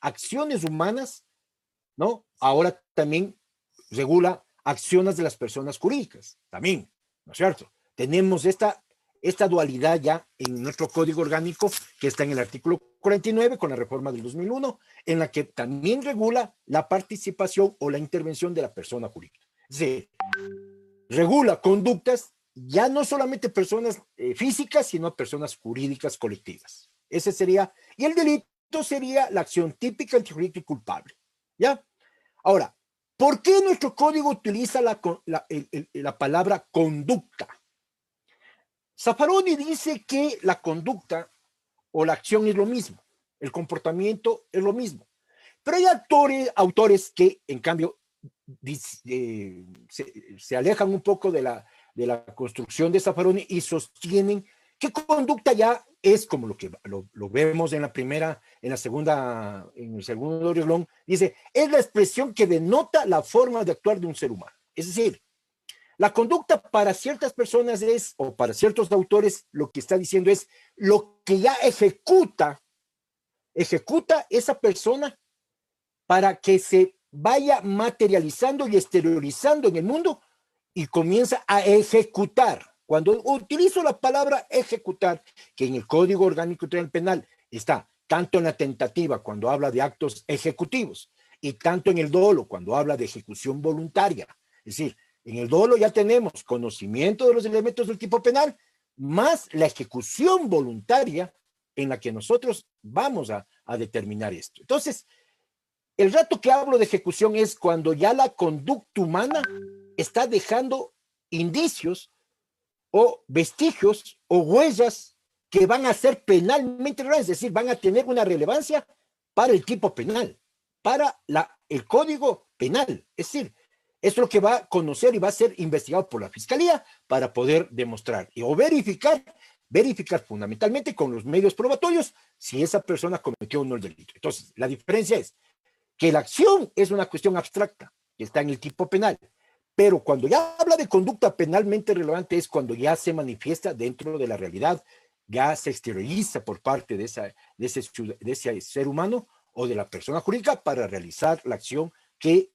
acciones humanas, ¿no? Ahora también regula acciones de las personas jurídicas, también, ¿no es cierto? Tenemos esta dualidad ya en nuestro Código Orgánico, que está en el artículo 49 con la reforma del 2001, en la que también regula la participación o la intervención de la persona jurídica. Es decir, regula conductas ya no solamente personas físicas, sino personas jurídicas colectivas. Ese sería, y el delito sería la acción típica, antijurídica y culpable. ¿Ya? Ahora, ¿por qué nuestro código utiliza la palabra conducta? Zaffaroni dice que la conducta o la acción es lo mismo, el comportamiento es lo mismo. Pero hay autores que, en cambio, se alejan un poco de la construcción de Zaffaroni y sostienen que conducta ya es como lo que lo vemos en la primera, en la segunda, en el segundo renglón, dice, es la expresión que denota la forma de actuar de un ser humano. Es decir, la conducta para ciertas personas es, o para ciertos autores, lo que está diciendo es lo que ya ejecuta esa persona para que se vaya materializando y exteriorizando en el mundo y comienza a ejecutar. Cuando utilizo la palabra ejecutar, que en el Código Orgánico Penal está tanto en la tentativa cuando habla de actos ejecutivos y tanto en el dolo cuando habla de ejecución voluntaria. Es decir, en el dolo ya tenemos conocimiento de los elementos del tipo penal, más la ejecución voluntaria en la que nosotros vamos a determinar esto. Entonces, el rato que hablo de ejecución es cuando ya la conducta humana está dejando indicios o vestigios o huellas que van a ser penalmente relevantes, es decir, van a tener una relevancia para el tipo penal, para el código penal. Es decir, es lo que va a conocer y va a ser investigado por la fiscalía para poder demostrar o verificar fundamentalmente con los medios probatorios si esa persona cometió o no el delito. Entonces, la diferencia es que la acción es una cuestión abstracta que está en el tipo penal, pero cuando ya habla de conducta penalmente relevante es cuando ya se manifiesta dentro de la realidad, ya se exterioriza por parte de ese ser humano o de la persona jurídica para realizar la acción que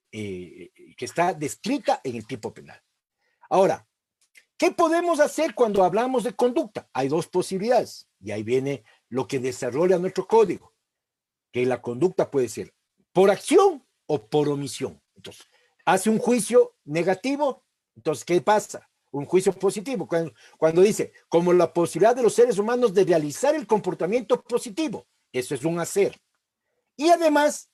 está descrita en el tipo penal. Ahora, ¿qué podemos hacer cuando hablamos de conducta? Hay dos posibilidades, y ahí viene lo que desarrolla nuestro código, que la conducta puede ser por acción o por omisión. Entonces, hace un juicio negativo, entonces, ¿qué pasa? Un juicio positivo, cuando dice, como la posibilidad de los seres humanos de realizar el comportamiento positivo, eso es un hacer. Y además,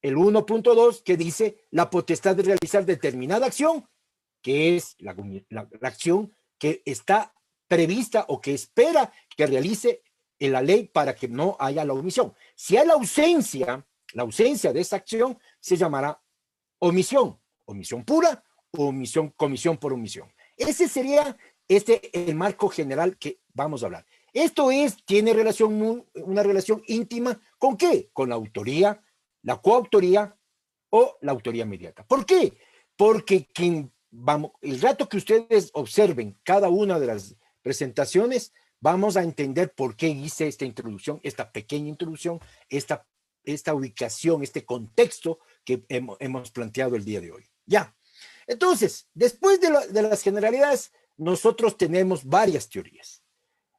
el 1.2 que dice la potestad de realizar determinada acción, que es la acción que está prevista o que espera que realice en la ley para que no haya la omisión. Si hay la ausencia de esa acción, se llamará omisión pura o comisión por omisión. Ese sería el marco general que vamos a hablar. Esto tiene una relación íntima ¿con qué? Con la autoría, la coautoría o la autoría inmediata. ¿Por qué? Porque el rato que ustedes observen cada una de las presentaciones, vamos a entender por qué hice esta introducción, esta pequeña introducción, esta ubicación, este contexto que hemos planteado el día de hoy. Ya. Entonces, después de las generalidades, nosotros tenemos varias teorías.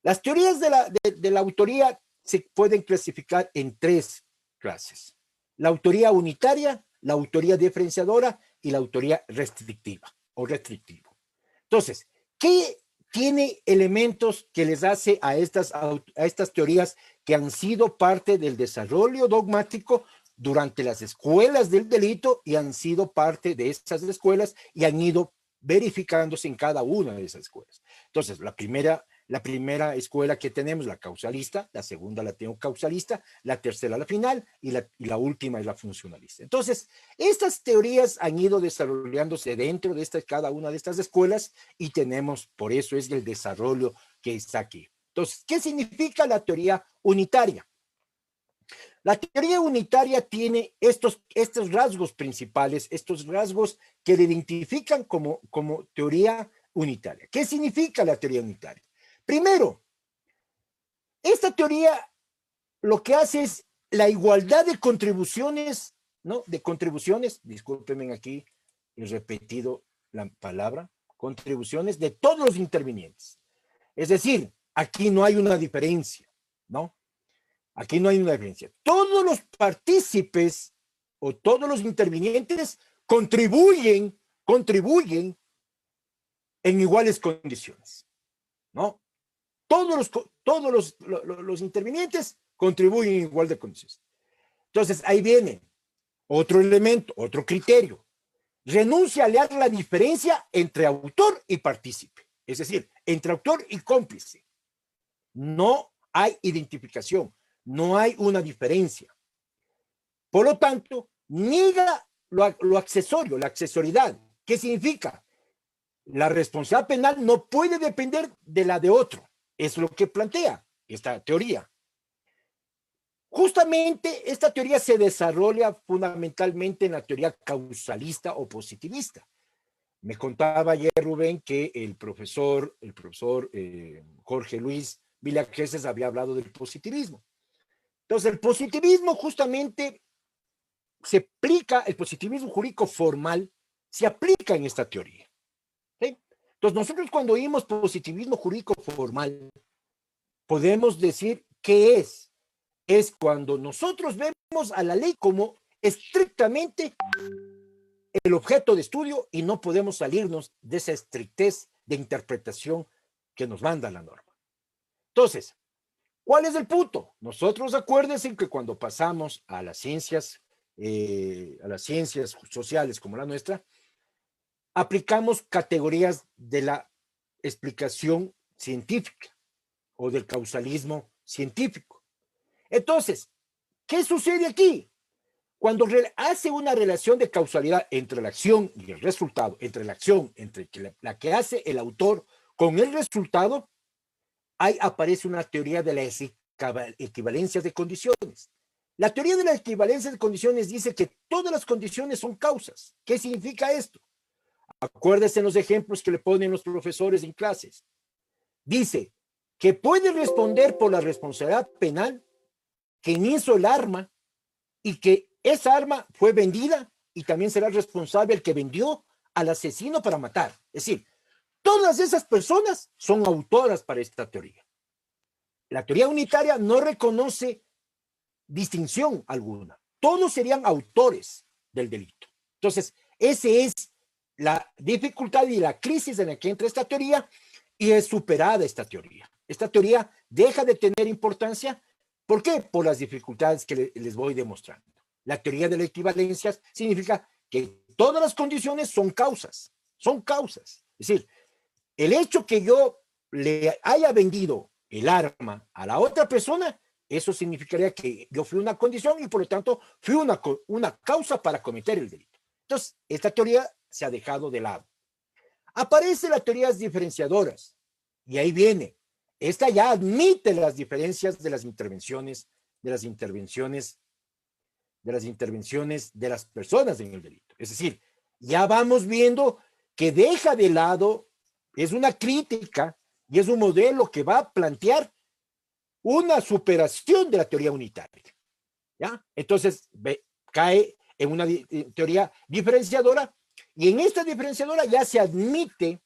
Las teorías de la autoría se pueden clasificar en tres clases. La autoría unitaria, la autoría diferenciadora y la autoría restrictiva o restrictivo. Entonces, ¿qué tiene elementos que les hace a estas teorías que han sido parte del desarrollo dogmático durante las escuelas del delito y han sido parte de esas escuelas y han ido verificándose en cada una de esas escuelas? Entonces, la primera escuela que tenemos, la causalista, la segunda la causalista, la tercera la final y la última es la funcionalista. Entonces, estas teorías han ido desarrollándose dentro de cada una de estas escuelas y tenemos, por eso es el desarrollo que está aquí. Entonces, ¿qué significa la teoría unitaria? La teoría unitaria tiene estos rasgos principales, estos rasgos que le identifican como teoría unitaria. ¿Qué significa la teoría unitaria? Primero, esta teoría lo que hace es la igualdad de contribuciones, ¿no? De contribuciones, discúlpenme aquí, he repetido la palabra, contribuciones de todos los intervinientes. Es decir, aquí no hay una diferencia, ¿no? Aquí no hay una diferencia. Todos los partícipes o todos los intervinientes contribuyen en iguales condiciones, ¿no? Todos los intervinientes contribuyen en igual de condiciones. Entonces, ahí viene otro elemento, otro criterio. Renuncia a alear la diferencia entre autor y partícipe, es decir, entre autor y cómplice. No hay identificación, no hay una diferencia. Por lo tanto, niega lo accesorio, la accesoriedad. ¿Qué significa? La responsabilidad penal no puede depender de la de otro. Es lo que plantea esta teoría. Justamente esta teoría se desarrolla fundamentalmente en la teoría causalista o positivista. Me contaba ayer Rubén que el profesor Jorge Luis Villaqueses había hablado del positivismo. Entonces, el positivismo justamente se aplica, el positivismo jurídico formal se aplica en esta teoría. ¿Sí? Entonces, nosotros cuando oímos positivismo jurídico formal, podemos decir qué es. Es cuando nosotros vemos a la ley como estrictamente el objeto de estudio y no podemos salirnos de esa estrictez de interpretación que nos manda la norma. Entonces, ¿cuál es el punto? Nosotros acuérdense que cuando pasamos a las ciencias sociales como la nuestra, aplicamos categorías de la explicación científica o del causalismo científico. Entonces, ¿qué sucede aquí? Cuando hace una relación de causalidad entre la acción y el resultado, entre la acción, entre la que hace el autor con el resultado, ahí aparece una teoría de las equivalencias de condiciones. La teoría de las equivalencias de condiciones dice que todas las condiciones son causas. ¿Qué significa esto? Acuérdense en los ejemplos que le ponen los profesores en clases. Dice que puede responder por la responsabilidad penal quien hizo el arma y que esa arma fue vendida y también será responsable el que vendió al asesino para matar. Es decir, todas esas personas son autoras para esta teoría. La teoría unitaria no reconoce distinción alguna. Todos serían autores del delito. Entonces, esa es la dificultad y la crisis en la que entra esta teoría y es superada esta teoría. Esta teoría deja de tener importancia. ¿Por qué? Por las dificultades que les voy demostrando. La teoría de las equivalencias significa que todas las condiciones son causas. Son causas. Es decir, el hecho que yo le haya vendido el arma a la otra persona, eso significaría que yo fui una condición y por lo tanto fui una causa para cometer el delito. Entonces, esta teoría se ha dejado de lado. Aparecen las teorías diferenciadoras y ahí viene. Esta ya admite las diferencias de las intervenciones de las personas en el delito. Es decir, ya vamos viendo que deja de lado, es una crítica y es un modelo que va a plantear una superación de la teoría unitaria. ¿Ya? Entonces, cae en una teoría diferenciadora y en esta diferenciadora ya se admite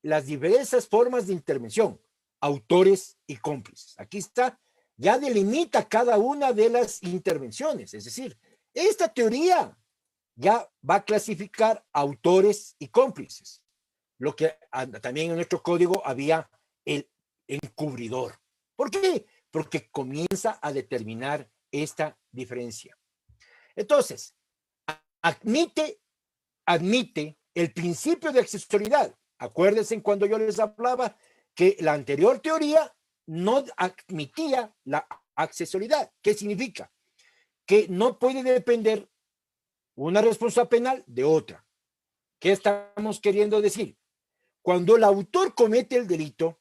las diversas formas de intervención, autores y cómplices. Aquí está, ya delimita cada una de las intervenciones. Es decir, esta teoría ya va a clasificar autores y cómplices. Lo que también en nuestro código había el encubridor. ¿Por qué? Porque comienza a determinar esta diferencia. Entonces, admite el principio de accesoriedad. Acuérdense cuando yo les hablaba que la anterior teoría no admitía la accesoriedad. ¿Qué significa? Que no puede depender una responsabilidad penal de otra. ¿Qué estamos queriendo decir? Cuando el autor comete el delito,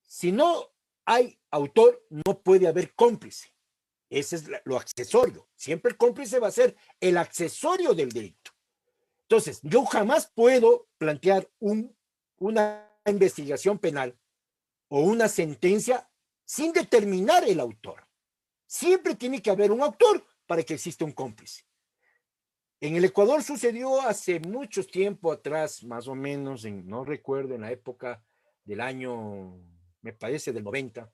si no hay autor, no puede haber cómplice. Ese es lo accesorio. Siempre el cómplice va a ser el accesorio del delito. Entonces, yo jamás puedo plantear una investigación penal o una sentencia sin determinar el autor. Siempre tiene que haber un autor para que exista un cómplice. En el Ecuador sucedió hace mucho tiempo atrás, más o menos, no recuerdo, en la época del año, me parece, del 90,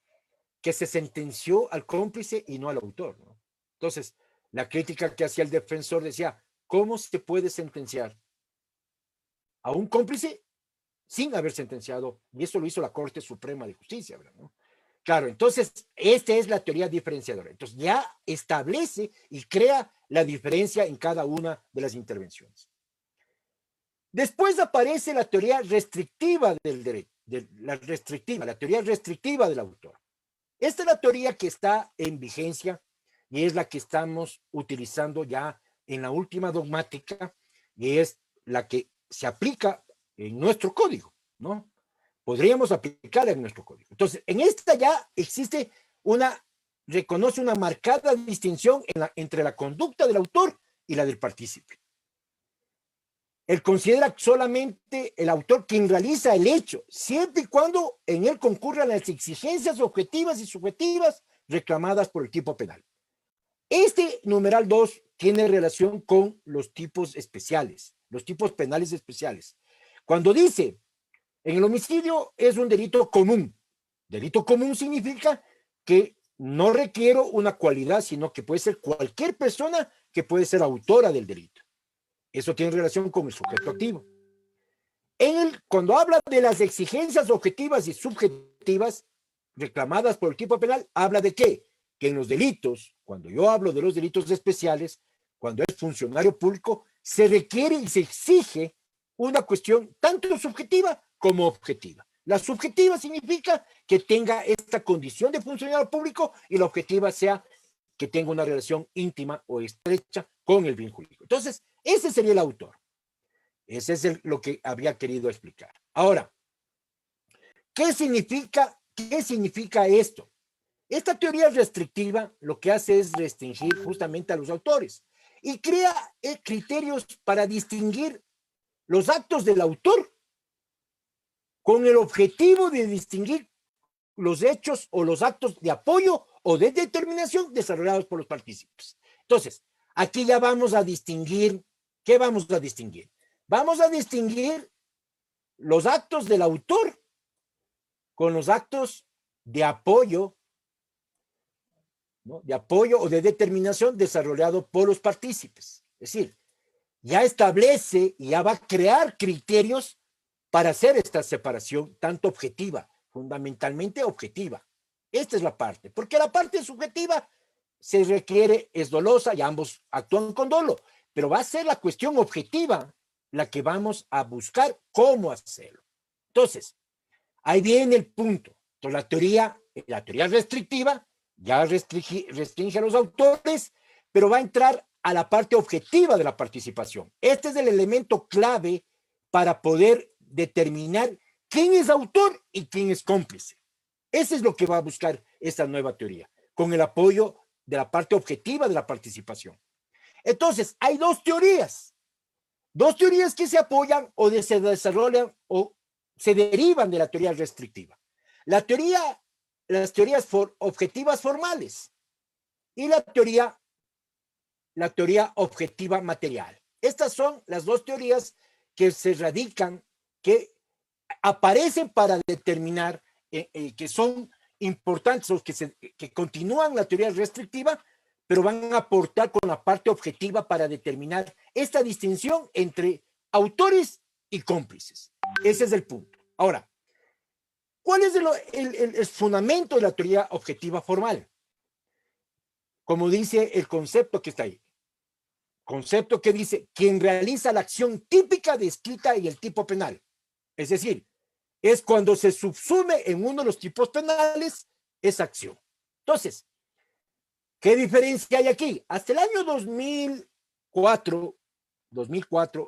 que se sentenció al cómplice y no al autor, ¿no? Entonces, la crítica que hacía el defensor decía, ¿cómo se puede sentenciar a un cómplice sin haber sentenciado? Y eso lo hizo la Corte Suprema de Justicia, ¿no? Claro, entonces, esta es la teoría diferenciadora. Entonces, ya establece y crea la diferencia en cada una de las intervenciones. Después aparece la teoría restrictiva del derecho, la teoría restrictiva del autor. Esta es la teoría que está en vigencia y es la que estamos utilizando ya en la última dogmática y es la que se aplica en nuestro código, ¿no? Podríamos aplicarla en nuestro código. Entonces, en esta ya existe reconoce una marcada distinción entre la conducta del autor y la del partícipe. Él considera solamente el autor quien realiza el hecho, siempre y cuando en él concurran las exigencias objetivas y subjetivas reclamadas por el tipo penal. Este numeral 2 tiene relación con los tipos especiales, los tipos penales especiales. Cuando dice, en el homicidio es un delito común. Delito común significa que no requiero una cualidad, sino que puede ser cualquier persona que puede ser autora del delito. Eso tiene relación con el sujeto activo. Cuando habla de las exigencias objetivas y subjetivas reclamadas por el tipo penal, habla de qué? Que en los delitos, cuando yo hablo de los delitos especiales, cuando es funcionario público, se requiere y se exige una cuestión tanto subjetiva como objetiva. La subjetiva significa que tenga esta condición de funcionario público y la objetiva sea que tenga una relación íntima o estrecha con el bien jurídico. Entonces, ese sería el autor. Ese es lo que había querido explicar. Ahora, ¿qué significa esto? Esta teoría restrictiva lo que hace es restringir justamente a los autores y crea criterios para distinguir los actos del autor con el objetivo de distinguir los hechos o los actos de apoyo o de determinación desarrollados por los partícipes. Entonces, aquí ya vamos a distinguir, ¿qué vamos a distinguir? Vamos a distinguir los actos del autor con los actos de apoyo, ¿no? De apoyo o de determinación desarrollado por los partícipes. Es decir, ya establece y ya va a crear criterios para hacer esta separación tanto objetiva, fundamentalmente objetiva. Esta es la parte, porque la parte subjetiva se requiere, es dolosa y ambos actúan con dolo, pero va a ser la cuestión objetiva la que vamos a buscar cómo hacerlo. Entonces, ahí viene el punto. Entonces, la teoría restrictiva ya restringe a los autores, pero va a entrar a la parte objetiva de la participación. Este es el elemento clave para poder determinar quién es autor y quién es cómplice. Eso es lo que va a buscar esta nueva teoría, con el apoyo de la parte objetiva de la participación. Entonces, hay dos teorías que se apoyan o se desarrollan o se derivan de la teoría restrictiva. Las teorías objetivas formales y la teoría objetiva material. Estas son las dos teorías que se radican, que aparecen para determinar que son importantes o que continúan la teoría restrictiva, pero van a aportar con la parte objetiva para determinar esta distinción entre autores y cómplices. Ese es el punto. Ahora, ¿cuál es el fundamento de la teoría objetiva formal? Como dice el concepto que está ahí. Concepto que dice, quien realiza la acción típica descrita en el tipo penal. Es decir, es cuando se subsume en uno de los tipos penales esa acción. Entonces, ¿qué diferencia hay aquí? Hasta el año 2004,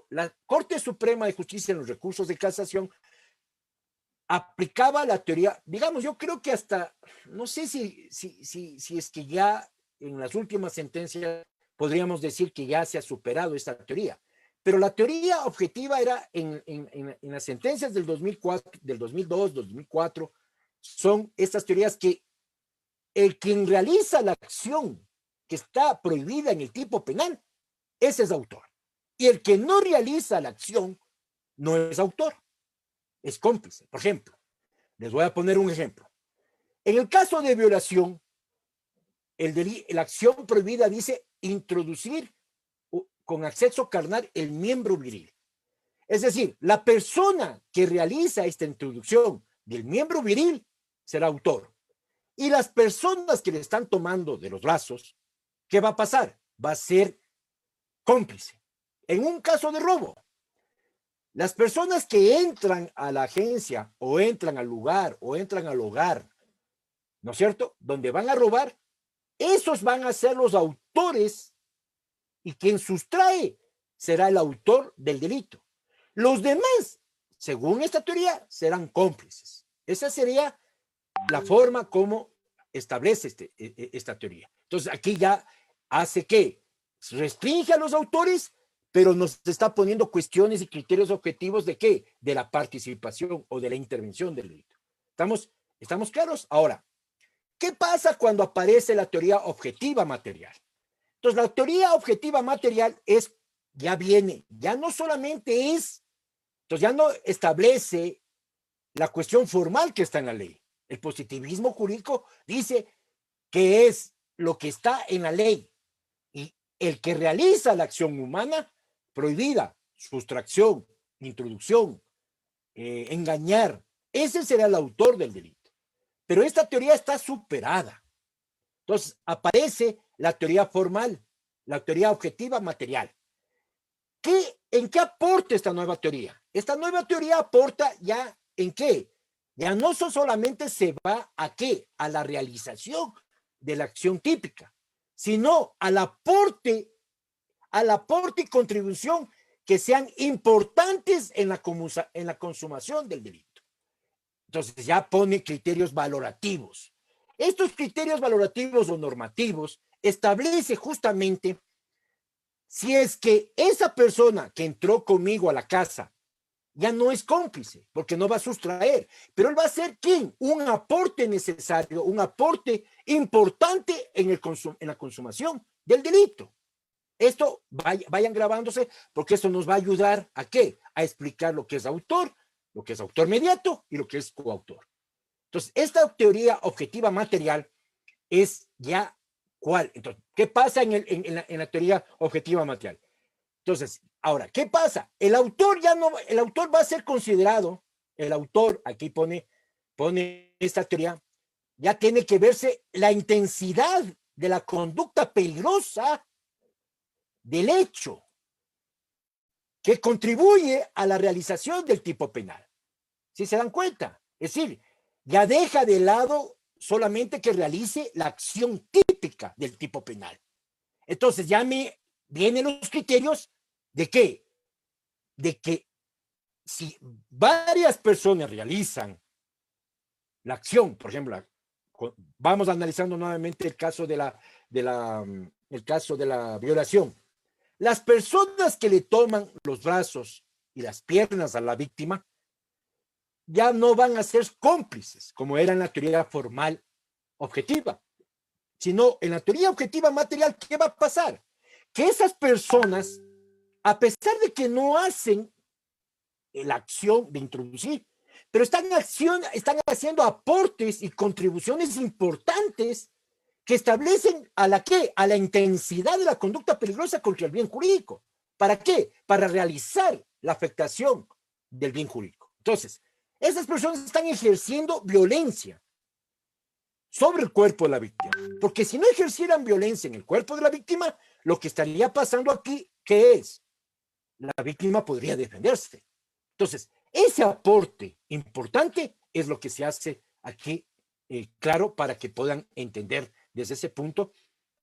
la Corte Suprema de Justicia en los recursos de casación aplicaba la teoría, digamos, yo creo que hasta, no sé si es que ya en las últimas sentencias podríamos decir que ya se ha superado esta teoría, pero la teoría objetiva era en las sentencias del 2004, del 2002, 2004, son estas teorías que el quien realiza la acción que está prohibida en el tipo penal, ese es autor. Y el que no realiza la acción no es autor, es cómplice. Por ejemplo, les voy a poner un ejemplo. En el caso de violación, la acción prohibida dice introducir con acceso carnal el miembro viril. Es decir, la persona que realiza esta introducción del miembro viril será autor. Y las personas que le están tomando de los brazos, ¿qué va a pasar? Va a ser cómplice. En un caso de robo, las personas que entran a la agencia o entran al lugar o entran al hogar, ¿no es cierto?, donde van a robar, esos van a ser los autores y quien sustrae será el autor del delito. Los demás, según esta teoría, serán cómplices. Esa sería la forma como establece esta teoría. Entonces, aquí ya hace que restringe a los autores, pero nos está poniendo cuestiones y criterios objetivos de qué? De la participación o de la intervención del delito. ¿Estamos claros? Ahora, ¿qué pasa cuando aparece la teoría objetiva material? Entonces, la teoría objetiva material ya no solamente entonces ya no establece la cuestión formal que está en la ley. El positivismo jurídico dice que es lo que está en la ley y el que realiza la acción humana prohibida, sustracción, introducción, engañar, ese será el autor del delito. Pero esta teoría está superada. Entonces aparece la teoría formal, la teoría objetiva material. ¿En qué aporta esta nueva teoría? Esta nueva teoría aporta ya en qué. Ya no solamente se va a qué, a la realización de la acción típica, sino al aporte y contribución que sean importantes en la consumación del delito. Entonces ya pone criterios valorativos. Estos criterios valorativos o normativos establece justamente si es que esa persona que entró conmigo a la casa ya no es cómplice, porque no va a sustraer, pero él va a ser ¿quién? Un aporte necesario, un aporte importante en la consumación del delito. Esto vayan grabándose, porque esto nos va a ayudar ¿a qué? A explicar lo que es autor, lo que es autor mediato y lo que es coautor. Entonces, esta teoría objetiva material es ya ¿cuál? Entonces, ¿qué pasa en la teoría objetiva material? Entonces, ahora, ¿qué pasa? El autor va a ser considerado, el autor, aquí pone esta teoría, ya tiene que verse la intensidad de la conducta peligrosa del hecho que contribuye a la realización del tipo penal. ¿Sí se dan cuenta? Es decir, ya deja de lado solamente que realice la acción típica del tipo penal. Entonces ya me vienen los criterios de qué? De que si varias personas realizan la acción, por ejemplo, vamos analizando nuevamente el caso de la violación. Las personas que le toman los brazos y las piernas a la víctima ya no van a ser cómplices, como era en la teoría formal objetiva, sino en la teoría objetiva material, ¿qué va a pasar? Que esas personas, a pesar de que no hacen la acción de introducir, pero están haciendo aportes y contribuciones importantes que establecen a la intensidad de la conducta peligrosa contra el bien jurídico. ¿Para qué? Para realizar la afectación del bien jurídico. Entonces, esas personas están ejerciendo violencia sobre el cuerpo de la víctima, porque si no ejercieran violencia en el cuerpo de la víctima, lo que estaría pasando aquí, ¿qué es? La víctima podría defenderse. Entonces, ese aporte importante es lo que se hace aquí, claro, para que puedan entender desde ese punto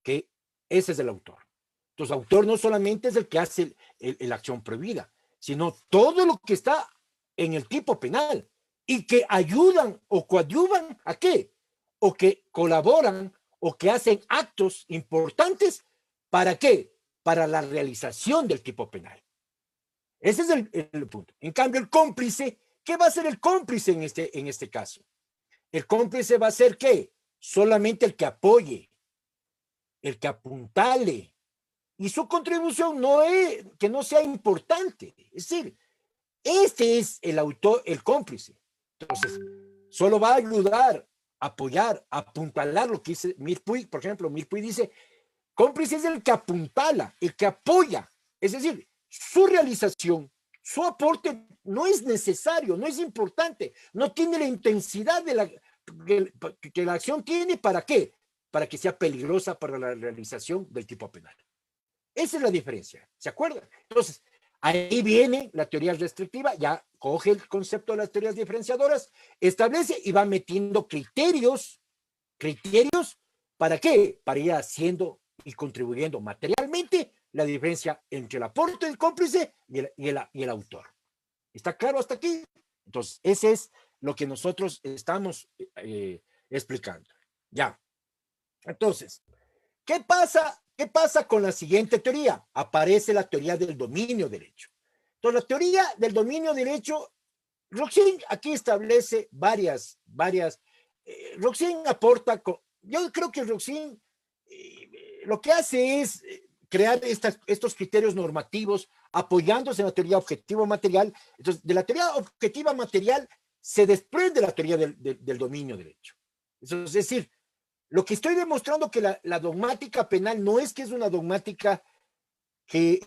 que ese es el autor. Entonces, autor no solamente es el que hace la acción prohibida, sino todo lo que está en el tipo penal y que ayudan o coadyuvan a qué, o que colaboran o que hacen actos importantes para qué, para la realización del tipo penal. Ese es el punto. En cambio, el cómplice, ¿qué va a hacer el cómplice en este caso? El cómplice va a ser ¿qué? solamente el que apoye, el que apuntale, y su contribución no es que no sea importante. Es decir, este es el autor, el cómplice. Entonces, solo va a ayudar, apoyar, apuntalar lo que dice Millepuig. Por ejemplo, Millepuig dice, cómplice es el que apuntala, el que apoya. Es decir, su realización, su aporte no es necesario, no es importante, no tiene la intensidad de que la acción tiene. ¿Para qué? Para que sea peligrosa para la realización del tipo penal. Esa es la diferencia, ¿se acuerdan? Entonces, ahí viene la teoría restrictiva, ya coge el concepto de las teorías diferenciadoras, establece y va metiendo criterios. ¿Para qué? Para ir haciendo y contribuyendo materialmente la diferencia entre el aporte del cómplice y el autor. ¿Está claro hasta aquí? Entonces, ese es lo que nosotros estamos explicando. Ya. Entonces, ¿qué pasa con la siguiente teoría? Aparece la teoría del dominio derecho. Entonces, la teoría del dominio derecho, Roxin aquí establece varias. Roxin aporta, yo creo que Roxin lo que hace es crear estos criterios normativos apoyándose en la teoría objetiva material. Entonces, de la teoría objetiva material se desprende la teoría del dominio derecho. Entonces, es decir, lo que estoy demostrando que la dogmática penal no es que es una dogmática que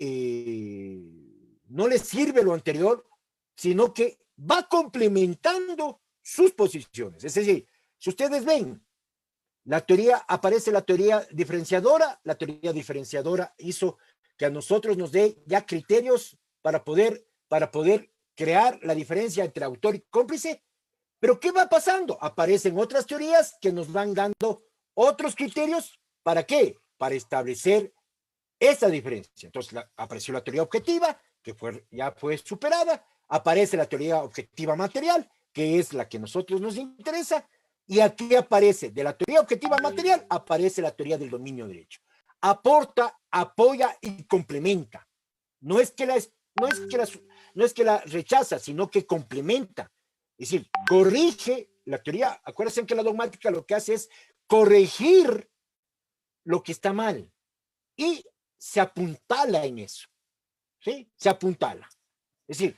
no le sirve lo anterior, sino que va complementando sus posiciones. Es decir, si ustedes ven, aparece la teoría diferenciadora hizo que a nosotros nos dé ya criterios para poder crear la diferencia entre autor y cómplice. Pero ¿qué va pasando? Aparecen otras teorías que nos van dando otros criterios. ¿Para qué? Para establecer esa diferencia. Entonces apareció la teoría objetiva, que ya fue superada. Aparece la teoría objetiva material, que es la que a nosotros nos interesa. Y aquí aparece, de la teoría objetiva material, aparece la teoría del dominio derecho. Aporta, apoya y complementa. No es que la rechaza, sino que complementa. Es decir, corrige la teoría. Acuérdense que la dogmática lo que hace es corregir lo que está mal y se apuntala en eso. ¿Sí? Se apuntala. Es decir,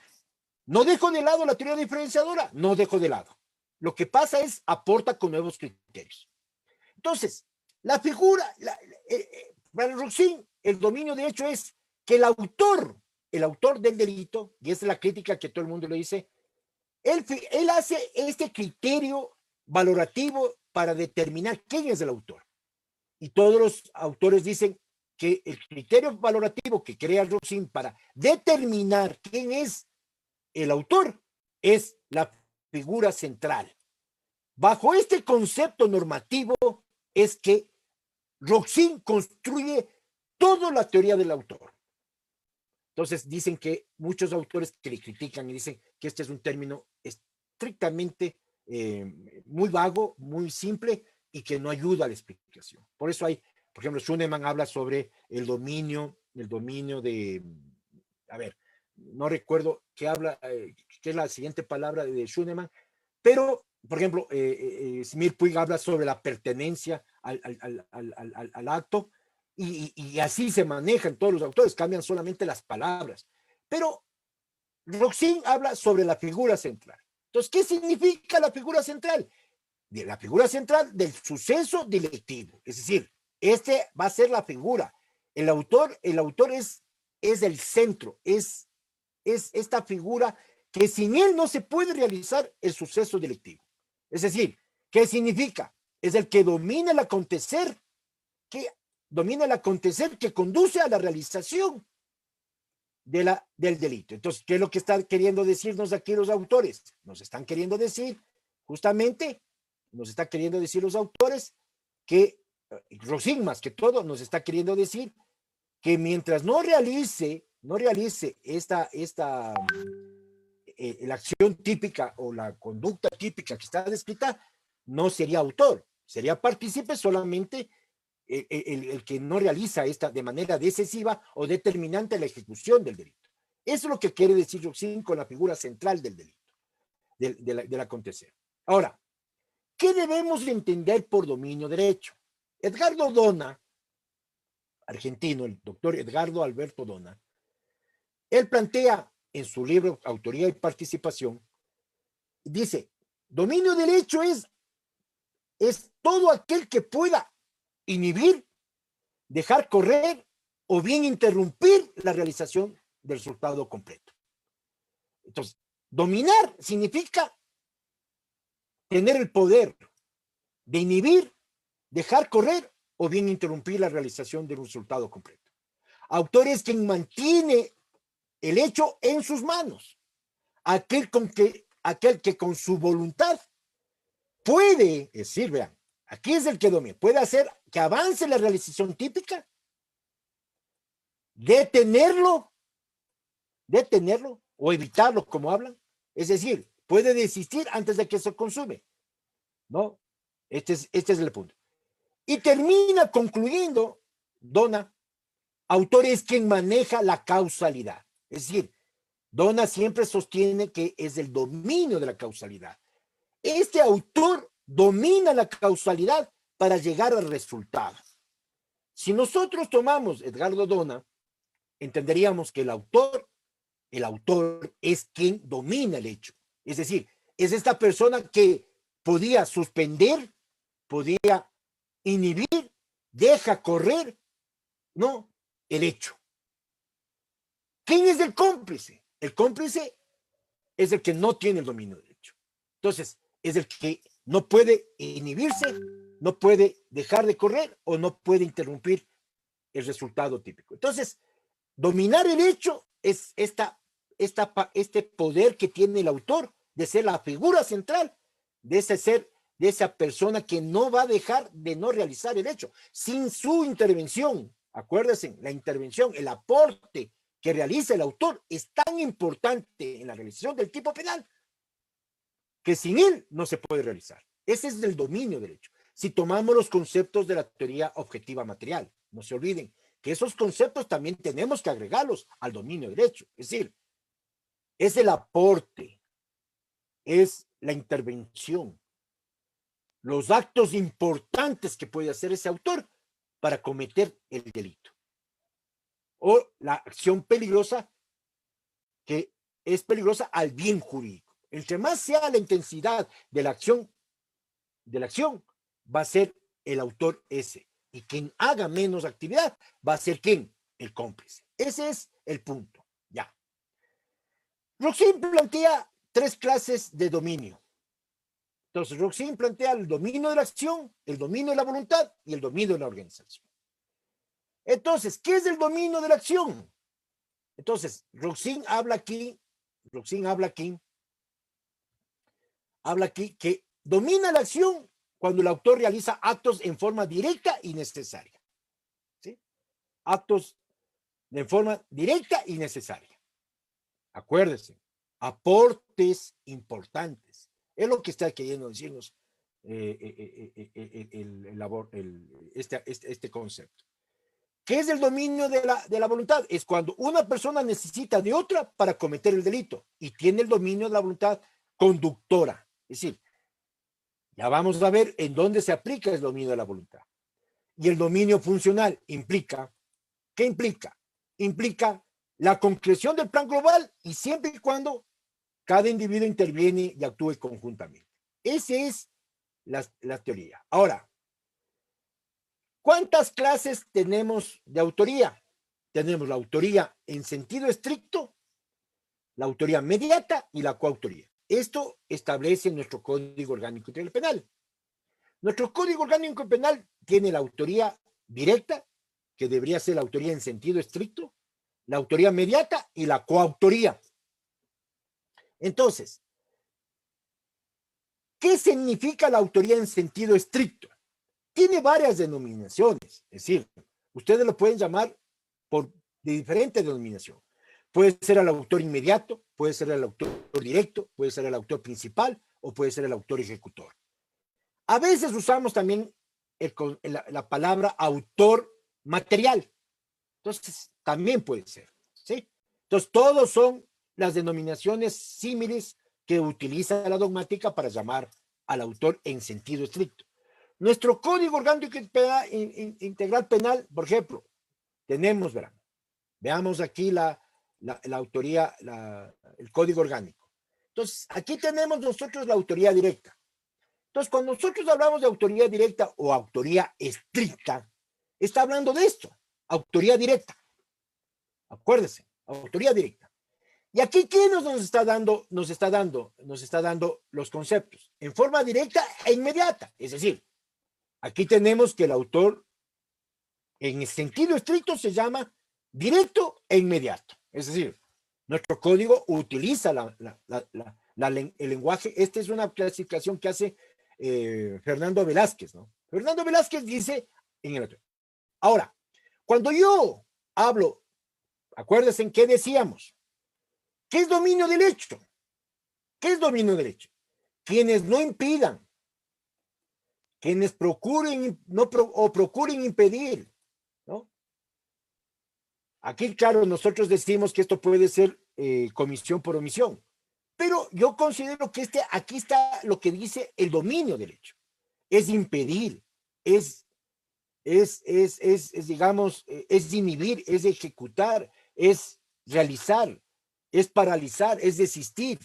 no dejo de lado la teoría diferenciadora, no dejo de lado. Lo que pasa es aporta con nuevos criterios. Entonces, la figura, para Roxin, el dominio de hecho es que el autor del delito, y esa es la crítica que todo el mundo le dice, él hace este criterio valorativo para determinar quién es el autor. Y todos los autores dicen que el criterio valorativo que crea Roxin para determinar quién es el autor es la figura central. Bajo este concepto normativo es que Roxin construye toda la teoría del autor. Entonces dicen que muchos autores que le critican y dicen que este es un término estrictamente muy vago, muy simple y que no ayuda a la explicación. Por eso hay, por ejemplo, Schunemann habla sobre el dominio de, a ver, no recuerdo qué habla, qué es la siguiente palabra de Schunemann, pero, por ejemplo, Millepuig habla sobre la pertenencia al acto, y así se manejan todos los autores, cambian solamente las palabras. Pero Roxin habla sobre la figura central. Entonces, ¿qué significa la figura central? La figura central del suceso delictivo. Es decir, este va a ser la figura. El autor es el centro, es esta figura que sin él no se puede realizar el suceso delictivo. Es decir, ¿qué significa? Es el que domina el acontecer, que conduce a la realización del delito. Entonces, ¿qué es lo que están queriendo decirnos aquí los autores? Nos están queriendo decir, justamente, los autores que, Roxin más que todo, nos está queriendo decir que mientras no realice la acción típica o la conducta típica que está descrita, no sería autor, sería partícipe solamente el que no realiza esta de manera decisiva o determinante la ejecución del delito. Eso es lo que quiere decir Roxin con la figura central del delito, del acontecer. Ahora, ¿qué debemos entender por dominio derecho? Edgardo Dona, argentino, el doctor Edgardo Alberto Dona, él plantea en su libro Autoría y Participación, dice, dominio derecho es todo aquel que pueda inhibir, dejar correr o bien interrumpir la realización del resultado completo. Entonces, dominar significa tener el poder de inhibir, dejar correr o bien interrumpir la realización del resultado completo. Autor es quien mantiene el hecho en sus manos, aquel que con su voluntad puede, es decir, vean, aquí es el que domina, puede hacer que avance la realización típica, detenerlo o evitarlo, como hablan, es decir, puede desistir antes de que se consume, ¿no? Este es el punto. Y termina concluyendo, Dona, autor es quien maneja la causalidad, es decir, Dona siempre sostiene que es el dominio de la causalidad. Este autor domina la causalidad para llegar al resultado. Si nosotros tomamos Edgardo Dona, entenderíamos que el autor es quien domina el hecho. Es decir, es esta persona que podía suspender, podía inhibir, deja correr, ¿no? El hecho. ¿Quién es el cómplice? El cómplice es el que no tiene el dominio del hecho. Entonces, es el que no puede inhibirse, no puede dejar de correr o no puede interrumpir el resultado típico. Entonces, dominar el hecho es este poder que tiene el autor de ser la figura central de ese ser, de esa persona que no va a dejar de no realizar el hecho. Sin su intervención, acuérdense, la intervención, el aporte que realiza el autor es tan importante en la realización del tipo penal que sin él no se puede realizar. Ese es el dominio del hecho. Si tomamos los conceptos de la teoría objetiva material, no se olviden que esos conceptos también tenemos que agregarlos al dominio del hecho. Es decir, es el aporte, es la intervención, los actos importantes que puede hacer ese autor para cometer el delito. O la acción peligrosa que es peligrosa al bien jurídico. Entre más sea la intensidad de la acción, va a ser el autor ese. Y quien haga menos actividad va a ser ¿quién? El cómplice. Ese es el punto. Ya. Roxin plantea 3 clases de dominio. Entonces, Roxin plantea el dominio de la acción, el dominio de la voluntad y el dominio de la organización. Entonces, ¿qué es el dominio de la acción? Entonces, Roxin habla aquí que domina la acción cuando el autor realiza actos en forma directa y necesaria. ¿Sí? Actos de forma directa y necesaria. Acuérdense, aportes importantes. Es lo que está queriendo decirnos este concepto. ¿Qué es el dominio de la voluntad? Es cuando una persona necesita de otra para cometer el delito y tiene el dominio de la voluntad conductora. Es decir, ya vamos a ver en dónde se aplica el dominio de la voluntad. Y el dominio funcional implica, ¿qué implica? Implica la concreción del plan global y siempre y cuando cada individuo interviene y actúe conjuntamente. Esa es la teoría. Ahora, ¿cuántas clases tenemos de autoría? Tenemos la autoría en sentido estricto, la autoría mediata y la coautoría. Esto establece nuestro Código Orgánico Penal. Nuestro Código Orgánico Penal tiene la autoría directa, que debería ser la autoría en sentido estricto, la autoría mediata y la coautoría. Entonces, ¿qué significa la autoría en sentido estricto? Tiene varias denominaciones, es decir, ustedes lo pueden llamar de diferente denominación. Puede ser el autor inmediato, puede ser el autor directo, puede ser el autor principal o puede ser el autor ejecutor. A veces usamos también la palabra autor material. Entonces, también puede ser, ¿sí? Entonces, todos son las denominaciones símiles que utiliza la dogmática para llamar al autor en sentido estricto. Nuestro Código Orgánico Integral Penal, por ejemplo, tenemos, verán, veamos aquí la autoría, el Código Orgánico. Entonces, aquí tenemos nosotros la autoría directa. Entonces, cuando nosotros hablamos de autoría directa o autoría estricta, está hablando de esto, autoría directa. Acuérdense, autoría directa. Y aquí, ¿quién nos está dando? Nos está dando los conceptos en forma directa e inmediata. Es decir, aquí tenemos que el autor, en el sentido estricto, se llama directo e inmediato. Es decir, nuestro código utiliza el lenguaje. Esta es una clasificación que hace Fernando Velázquez, ¿no? Fernando Velázquez dice en el otro. Ahora, cuando yo hablo, acuérdense en qué decíamos. ¿Qué es dominio del hecho? ¿Qué es dominio del hecho? Quienes no impidan, quienes procuren procuren impedir, ¿no? Aquí, claro, nosotros decimos que esto puede ser comisión por omisión, pero yo considero que aquí está lo que dice el dominio del hecho. Es impedir, digamos, es inhibir, es ejecutar, es realizar, es paralizar, es desistir.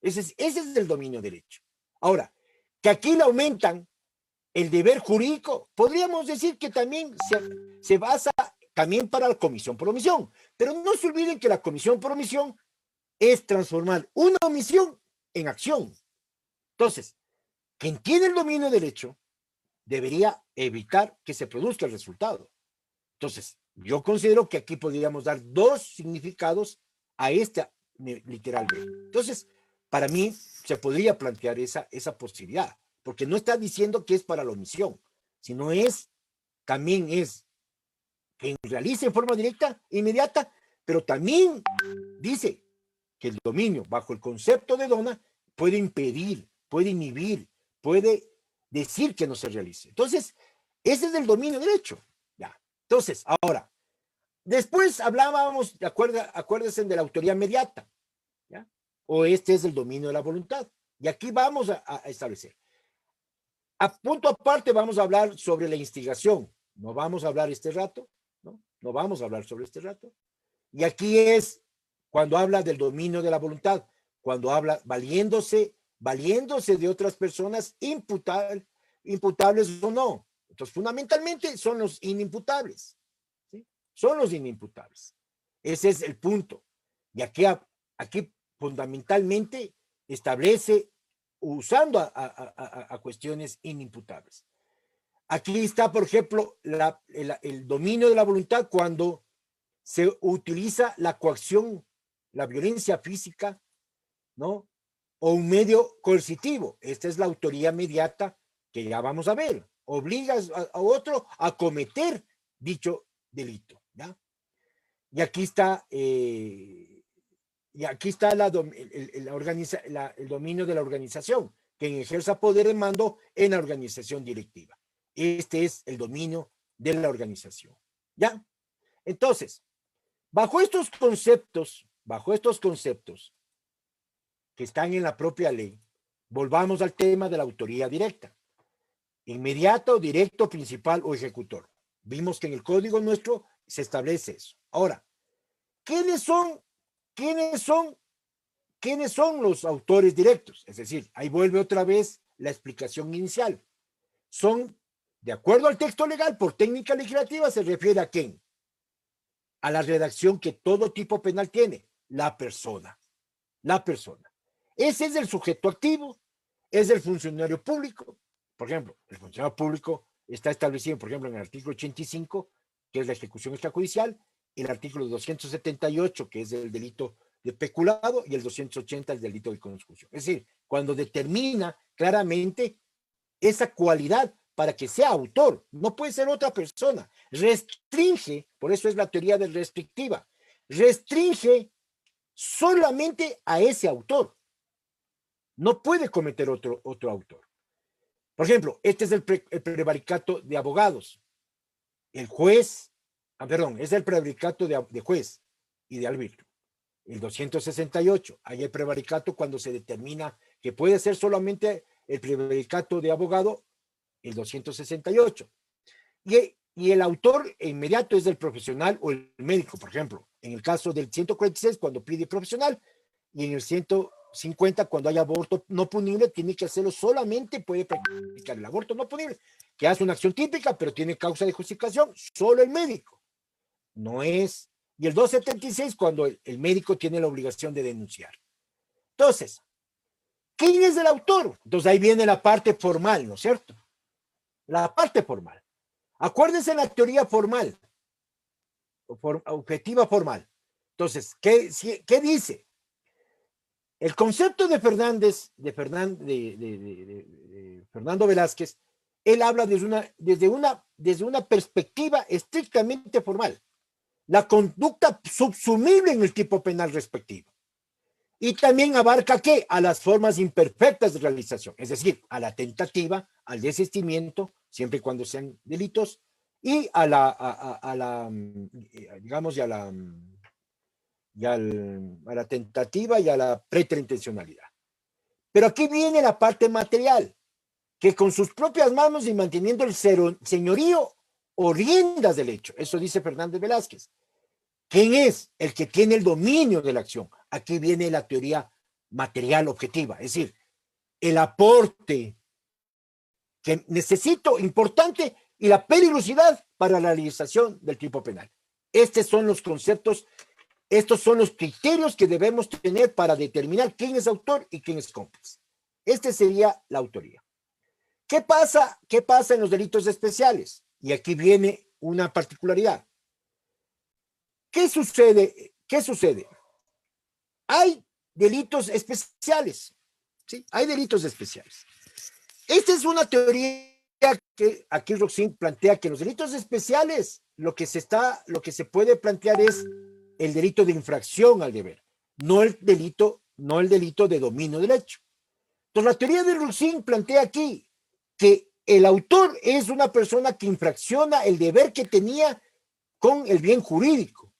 Ese es el dominio del hecho. Ahora, que aquí le aumentan el deber jurídico, podríamos decir que también se basa también para la comisión por omisión, pero no se olviden que la comisión por omisión es transformar una omisión en acción. Entonces, quien tiene el dominio del hecho debería evitar que se produzca el resultado. Entonces, yo considero que aquí podríamos dar dos significados a esta literal B. Entonces, para mí se podría plantear esa posibilidad, porque no está diciendo que es para la omisión, sino también es que realice en forma directa, inmediata, pero también dice que el dominio bajo el concepto de dona puede impedir, puede inhibir, puede decir que no se realice. Entonces, ese es el dominio del hecho. Ya. Entonces, ahora, después hablábamos, acuérdense de la autoría mediata, ¿ya? O este es el dominio de la voluntad. Y aquí vamos a establecer. A punto aparte vamos a hablar sobre la instigación. No vamos a hablar este rato, ¿no? No vamos a hablar sobre este rato. Y aquí es cuando habla del dominio de la voluntad, cuando habla valiéndose de otras personas imputables o no. Entonces, fundamentalmente son los inimputables, ¿sí? Son los inimputables. Ese es el punto. Y aquí fundamentalmente establece usando a cuestiones inimputables. Aquí está, por ejemplo, el dominio de la voluntad cuando se utiliza la coacción, la violencia física, ¿no? O un medio coercitivo. Esta es la autoría mediata que ya vamos a ver. Obligas a otro a cometer dicho delito, ¿ya? Y aquí está, el dominio de la organización, que ejerza poder de mando en la organización directiva. Este es el dominio de la organización, ¿ya? Entonces, bajo estos conceptos que están en la propia ley, volvamos al tema de la autoría directa. Inmediato, directo, principal o ejecutor. Vimos que en el código nuestro se establece eso. Ahora, ¿quiénes son los autores directos? Es decir, ahí vuelve otra vez la explicación inicial. Son, de acuerdo al texto legal, por técnica legislativa, se refiere a quién. A la redacción que todo tipo penal tiene, la persona. La persona. Ese es el sujeto activo, es el funcionario público. Por ejemplo, el funcionario público está establecido, por ejemplo, en el artículo 85, que es la ejecución extrajudicial, el artículo 278, que es el delito de peculado, y el 280, el delito de consecución. Es decir, cuando determina claramente esa cualidad para que sea autor, no puede ser otra persona. Restringe, por eso es la teoría de restrictiva, restringe solamente a ese autor. No puede cometer otro autor. Por ejemplo, este es el prevaricato de abogados. El juez, es el prevaricato de juez y de árbitro. El 268, hay el prevaricato cuando se determina que puede ser solamente el predicato de abogado, el 268. Y el autor inmediato es el profesional o el médico, por ejemplo. En el caso del 146, cuando pide profesional, y en el 150, cuando hay aborto no punible, tiene que hacerlo solamente, puede practicar el aborto no punible, que hace una acción típica, pero tiene causa de justificación, solo el médico. No es. Y el 276, cuando el médico tiene la obligación de denunciar. Entonces, ¿quién es el autor? Entonces ahí viene la parte formal, ¿no es cierto? La parte formal. Acuérdense la teoría formal, objetiva formal. Entonces, ¿qué dice? El concepto de Fernando Velázquez, él habla desde una perspectiva estrictamente formal. La conducta subsumible en el tipo penal respectivo. Y también abarca ¿qué? A las formas imperfectas de realización, es decir, a la tentativa, al desistimiento, siempre y cuando sean delitos, y a la digamos, a la tentativa y a la preterintencionalidad. Pero aquí viene la parte material, que con sus propias manos y manteniendo el señorío o riendas del hecho. Eso dice Fernández Velázquez. ¿Quién es el que tiene el dominio de la acción? Aquí viene la teoría material objetiva, es decir, el aporte que necesito, importante, y la peligrosidad para la realización del tipo penal. Estos son los conceptos, estos son los criterios que debemos tener para determinar quién es autor y quién es cómplice. Este sería la autoría. ¿Qué pasa en los delitos especiales? Y aquí viene una particularidad. ¿Qué sucede? Hay delitos especiales. ¿Sí? Hay delitos especiales. Esta es una teoría que aquí Roxin plantea que los delitos especiales, lo que se puede plantear es el delito de infracción al deber, no el delito de dominio del hecho. Entonces, la teoría de Roxin plantea aquí que el autor es una persona que infracciona el deber que tenía con el bien jurídico.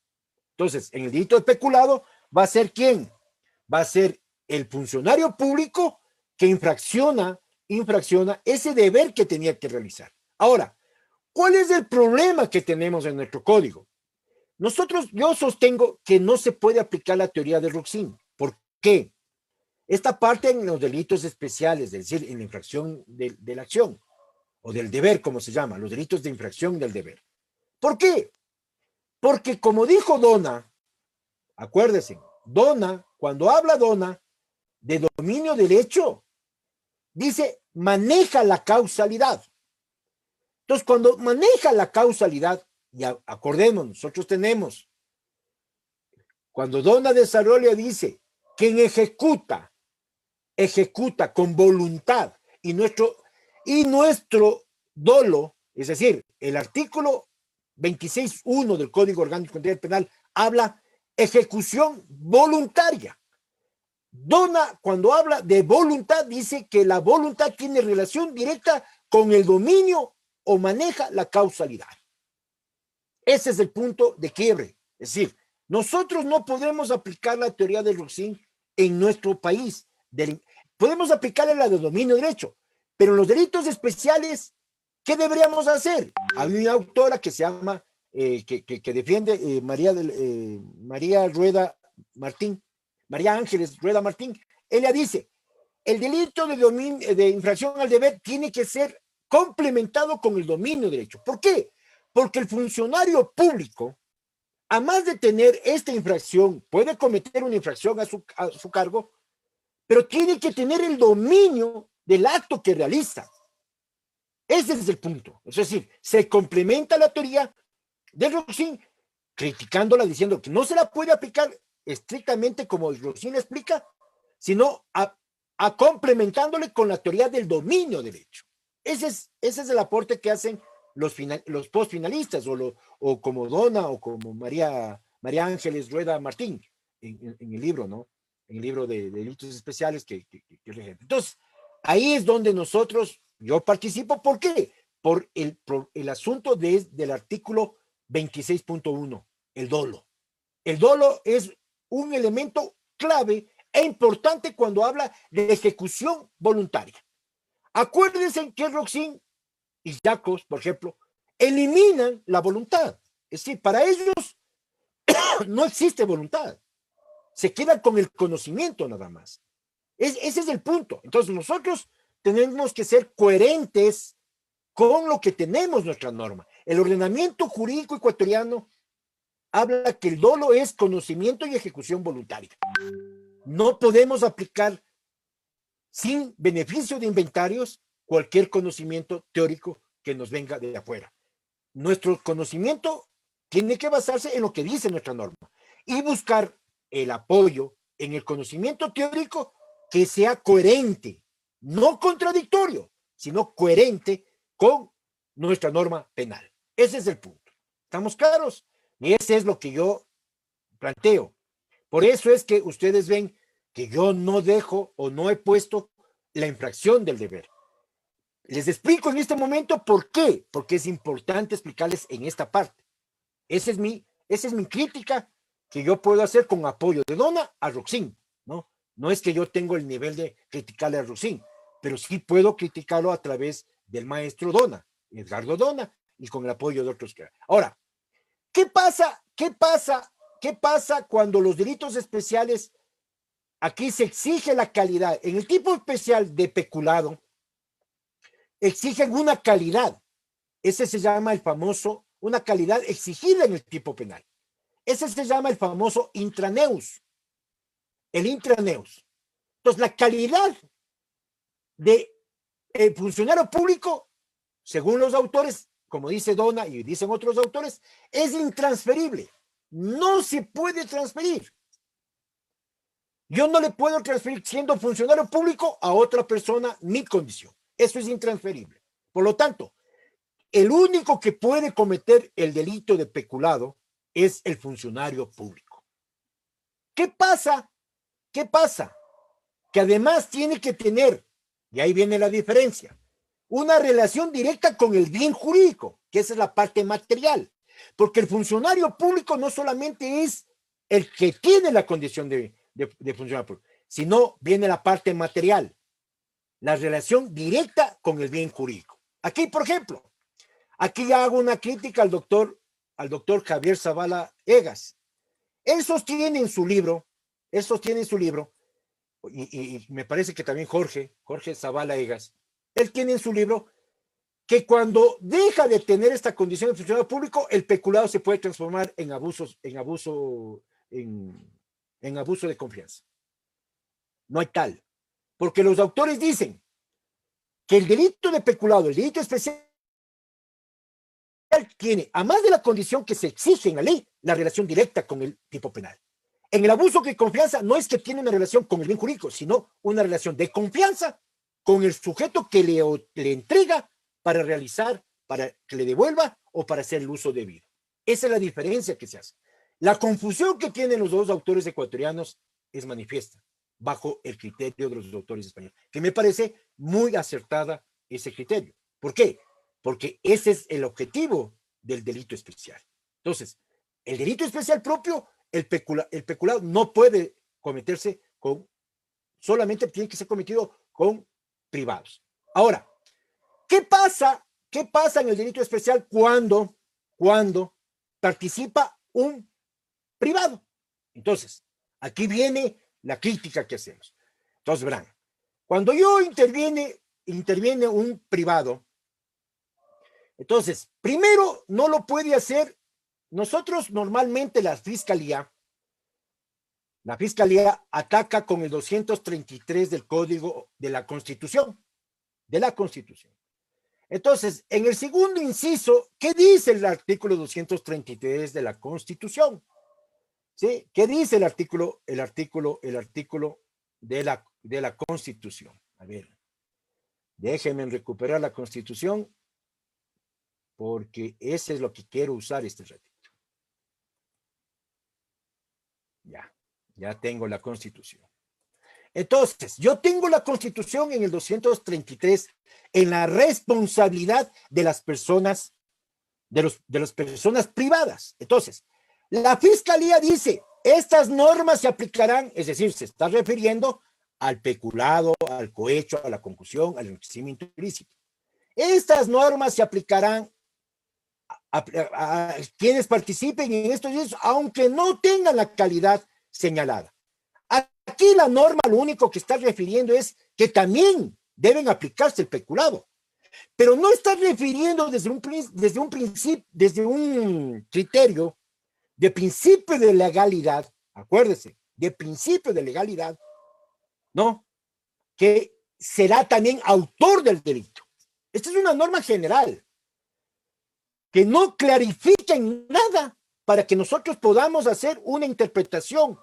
Entonces, en el delito de peculado va a ser ¿quién? Va a ser el funcionario público que infracciona ese deber que tenía que realizar. Ahora, ¿cuál es el problema que tenemos en nuestro código? Yo sostengo que no se puede aplicar la teoría de Roxin. ¿Por qué? Esta parte en los delitos especiales, es decir, en la infracción de la acción o del deber, como se llama, los delitos de infracción del deber. ¿Por qué? Porque como dijo Dona, acuérdense, cuando habla Dona de dominio del hecho, dice maneja la causalidad. Entonces, cuando maneja la causalidad, ya acordemos, nosotros tenemos, cuando Dona desarrolla, dice, quien ejecuta con voluntad y nuestro dolo, es decir, el artículo 26.1 del Código Orgánico Integral Penal habla ejecución voluntaria. Dona, cuando habla de voluntad, dice que la voluntad tiene relación directa con el dominio o maneja la causalidad. Ese es el punto de quiebre. Es decir, nosotros no podemos aplicar la teoría de Roxin en nuestro país. Podemos aplicarle la de dominio derecho, pero en los delitos especiales, ¿qué deberíamos hacer? Hay una autora que se llama, que defiende María Rueda Martín, María Ángeles Rueda Martín. Ella dice, el delito de infracción al deber tiene que ser complementado con el dominio derecho. ¿Por qué? Porque el funcionario público, a más de tener esta infracción, puede cometer una infracción a su cargo, pero tiene que tener el dominio del acto que realiza. Ese es el punto. Es decir, se complementa la teoría de Roxin, criticándola, diciendo que no se la puede aplicar estrictamente como Roxin explica, sino a complementándole con la teoría del dominio del hecho. Ese es el aporte que hacen los postfinalistas, o como Dona o como María Ángeles Rueda Martín en el libro, ¿no? En el libro de delitos especiales que entonces, ahí es donde yo participo. ¿Por qué? Por el asunto del artículo 26.1, el dolo. El dolo es un elemento clave e importante cuando habla de ejecución voluntaria. Acuérdense que Roxin y Jacobs, por ejemplo, eliminan la voluntad. Es decir, para ellos no existe voluntad. Se queda con el conocimiento nada más. Ese es el punto. Entonces nosotros tenemos que ser coherentes con lo que tenemos nuestra norma. El ordenamiento jurídico ecuatoriano habla que el dolo es conocimiento y ejecución voluntaria. No podemos aplicar sin beneficio de inventarios cualquier conocimiento teórico que nos venga de afuera. Nuestro conocimiento tiene que basarse en lo que dice nuestra norma y buscar el apoyo en el conocimiento teórico que sea coherente, no contradictorio, sino coherente con nuestra norma penal. Ese es el punto. ¿Estamos claros? Y ese es lo que yo planteo. Por eso es que ustedes ven que yo no dejo o no he puesto la infracción del deber. Les explico en este momento por qué, porque es importante explicarles en esta parte. Esa es mi crítica que yo puedo hacer con apoyo de Donna a Roxin, ¿no? No es que yo tengo el nivel de criticarle a Roxin, pero sí puedo criticarlo a través del maestro Donna, Edgardo Donna, y con el apoyo de otros. Ahora, ¿qué pasa cuando los delitos especiales, aquí se exige la calidad? En el tipo especial de peculado, exigen una calidad. Ese se llama el famoso, una calidad exigida en el tipo penal. Ese se llama el famoso intraneus. El intraneus. Entonces, la calidad de funcionario público, según los autores, como dice Donna y dicen otros autores, es intransferible. No se puede transferir. Yo no le puedo transferir, siendo funcionario público, a otra persona mi condición. Eso es intransferible. Por lo tanto, el único que puede cometer el delito de peculado es el funcionario público. ¿Qué pasa? Que además tiene que tener, y ahí viene la diferencia, una relación directa con el bien jurídico, que esa es la parte material. Porque el funcionario público no solamente es el que tiene la condición de funcionario público, sino viene la parte material, la relación directa con el bien jurídico. Aquí, por ejemplo, aquí hago una crítica al doctor Javier Zavala Egas. Él sostiene en su libro, y me parece que también Jorge Zavala Egas, él tiene en su libro que cuando deja de tener esta condición de funcionario público, el peculado se puede transformar en abuso de confianza. No hay tal. Porque los autores dicen que el delito de peculado, el delito especial, tiene, además de la condición que se exige en la ley, la relación directa con el tipo penal. En el abuso de confianza no es que tiene una relación con el bien jurídico, sino una relación de confianza con el sujeto que le entrega para realizar, para que le devuelva o para hacer el uso debido. Esa es la diferencia que se hace. La confusión que tienen los dos autores ecuatorianos es manifiesta bajo el criterio de los autores españoles, que me parece muy acertada ese criterio. ¿Por qué? Porque ese es el objetivo del delito especial. Entonces, el delito especial propio, el peculado no puede cometerse solamente tiene que ser cometido con privados. Ahora, ¿qué pasa en el delito especial cuando participa un privado? Entonces, aquí viene la crítica que hacemos. Entonces, verán, cuando interviene un privado, entonces, primero no lo puede hacer. Nosotros normalmente la fiscalía ataca con el 233 del Código de la Constitución. Entonces, en el segundo inciso, ¿qué dice el artículo 233 de la Constitución? ¿Sí? ¿Qué dice el artículo de la Constitución? A ver, déjenme recuperar la Constitución, porque ese es lo que quiero usar este ratito. Ya tengo la Constitución. Entonces, yo tengo la Constitución en el 233 en la responsabilidad de las personas, de las personas privadas. Entonces, la Fiscalía dice, estas normas se aplicarán, es decir, se está refiriendo al peculado, al cohecho, a la concusión, al enriquecimiento ilícito. Estas normas se aplicarán a quienes participen en estos hechos, aunque no tengan la calidad señalada. Aquí la norma lo único que está refiriendo es que también deben aplicarse el peculado, pero no está refiriendo desde un principio, desde un criterio de principio de legalidad, acuérdese, de principio de legalidad, ¿no? Que será también autor del delito. Esta es una norma general que no clarifica en nada para que nosotros podamos hacer una interpretación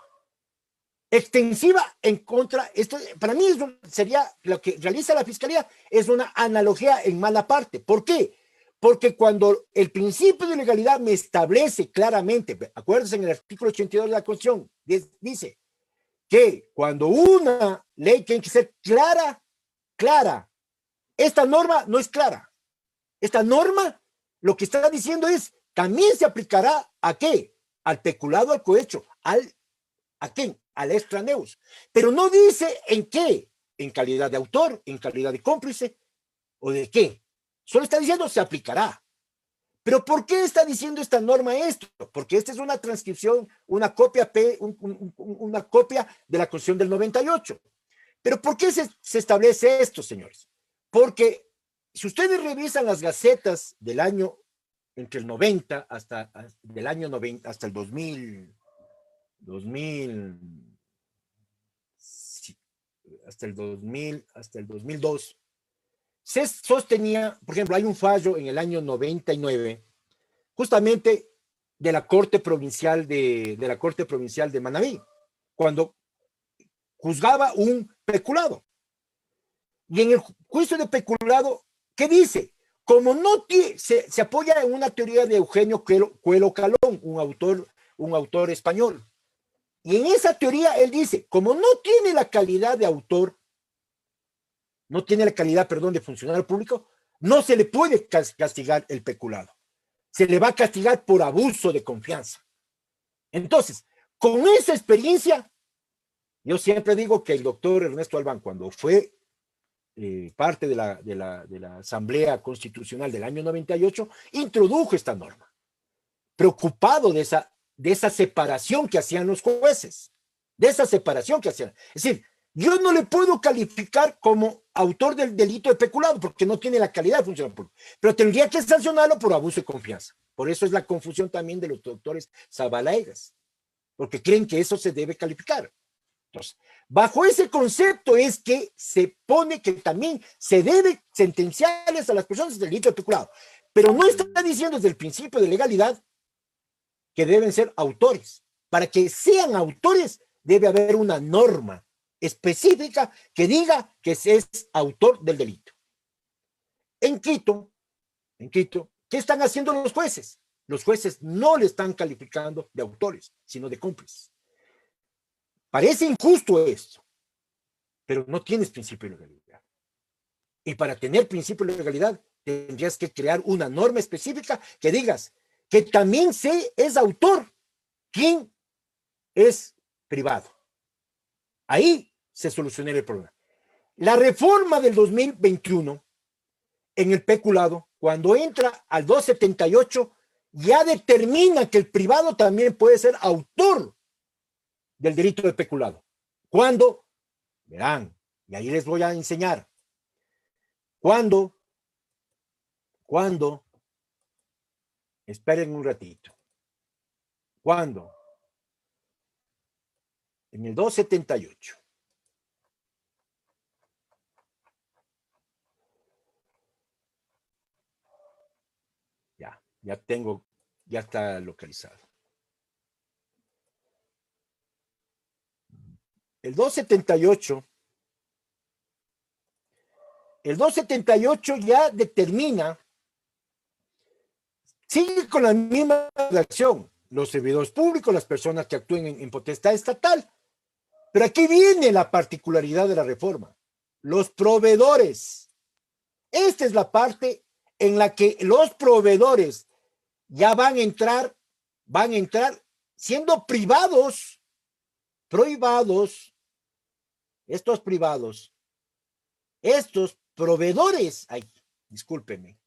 extensiva en contra. Esto para mí sería lo que realiza la fiscalía, es una analogía en mala parte. ¿Por qué? Porque cuando el principio de legalidad me establece claramente, acuérdense en el artículo 82 de la Constitución, dice que cuando una ley tiene que ser clara, esta norma no es clara. Esta norma lo que está diciendo es, también se aplicará ¿a qué? Al peculado, al cohecho, ¿a quién? Al extraneus. Pero no dice en qué, en calidad de autor, en calidad de cómplice, o de qué. Solo está diciendo se aplicará. Pero ¿por qué está diciendo esta norma esto? Porque esta es una transcripción, una copia de la Constitución del 98. Pero ¿por qué se establece esto, señores? Porque si ustedes revisan las gacetas del año, entre el 90 del año 90 hasta el 2000, hasta el 2002, se sostenía, por ejemplo, hay un fallo en el año 99, justamente de la Corte Provincial de Manabí, cuando juzgaba un peculado. Y en el juicio de peculado, ¿qué dice? Como no se apoya en una teoría de Eugenio Coelho Calón, un autor español. Y en esa teoría él dice, como no tiene la calidad de autor, no tiene la calidad, perdón, de funcionario público, no se le puede castigar el peculado. Se le va a castigar por abuso de confianza. Entonces, con esa experiencia, yo siempre digo que el doctor Ernesto Albán, cuando fue parte de la Asamblea Constitucional del año 98, introdujo esta norma, preocupado de esa separación que hacían los jueces, de esa separación que hacían. Es decir, yo no le puedo calificar como autor del delito de peculado porque no tiene la calidad de funcionario público, pero tendría que sancionarlo por abuso de confianza. Por eso es la confusión también de los doctores Zabalaegas, porque creen que eso se debe calificar. Entonces, bajo ese concepto es que se pone que también se debe sentenciarles a las personas del delito de peculado, pero no está diciendo desde el principio de legalidad que deben ser autores. Para que sean autores debe haber una norma específica que diga que se es autor del delito. En Quito, ¿qué están haciendo los jueces? Los jueces no le están calificando de autores, sino de cómplices. Parece injusto esto, pero no tienes principio de legalidad. Y para tener principio de legalidad, tendrías que crear una norma específica que digas que también se es autor quien es privado. Ahí se solucionaría el problema. La reforma del 2021 en el peculado, cuando entra al 278, ya determina que el privado también puede ser autor del delito de peculado. ¿Cuándo? Verán, y ahí les voy a enseñar. ¿Cuándo? Esperen un ratito. ¿Cuándo? En el 278. Ya está localizado. El 278 ya determina, sigue con la misma redacción, los servidores públicos, las personas que actúen en potestad estatal. Pero aquí viene la particularidad de la reforma. Los proveedores. Esta es la parte en la que los proveedores ya van a entrar siendo privados estos privados, estos proveedores, ay, discúlpenme,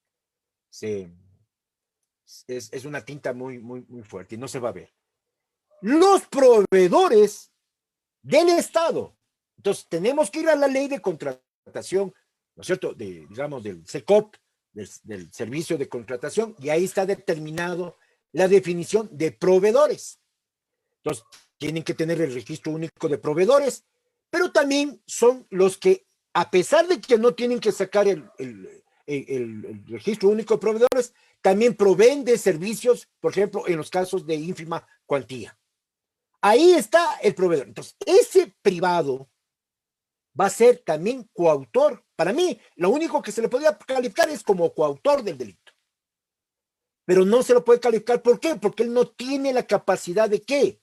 es una tinta muy fuerte y no se va a ver. Los proveedores del Estado. Entonces, tenemos que ir a la ley de contratación, ¿no es cierto? Digamos, del SECOP, del Servicio de Contratación, y ahí está determinado la definición de proveedores. Entonces, tienen que tener el registro único de proveedores, pero también son los que, a pesar de que no tienen que sacar el registro único de proveedores, también proveen de servicios, por ejemplo, en los casos de ínfima cuantía. Ahí está el proveedor. Entonces, ese privado va a ser también coautor. Para mí, lo único que se le podría calificar es como coautor del delito. Pero no se lo puede calificar. ¿Por qué? Porque él no tiene la capacidad de ¿qué?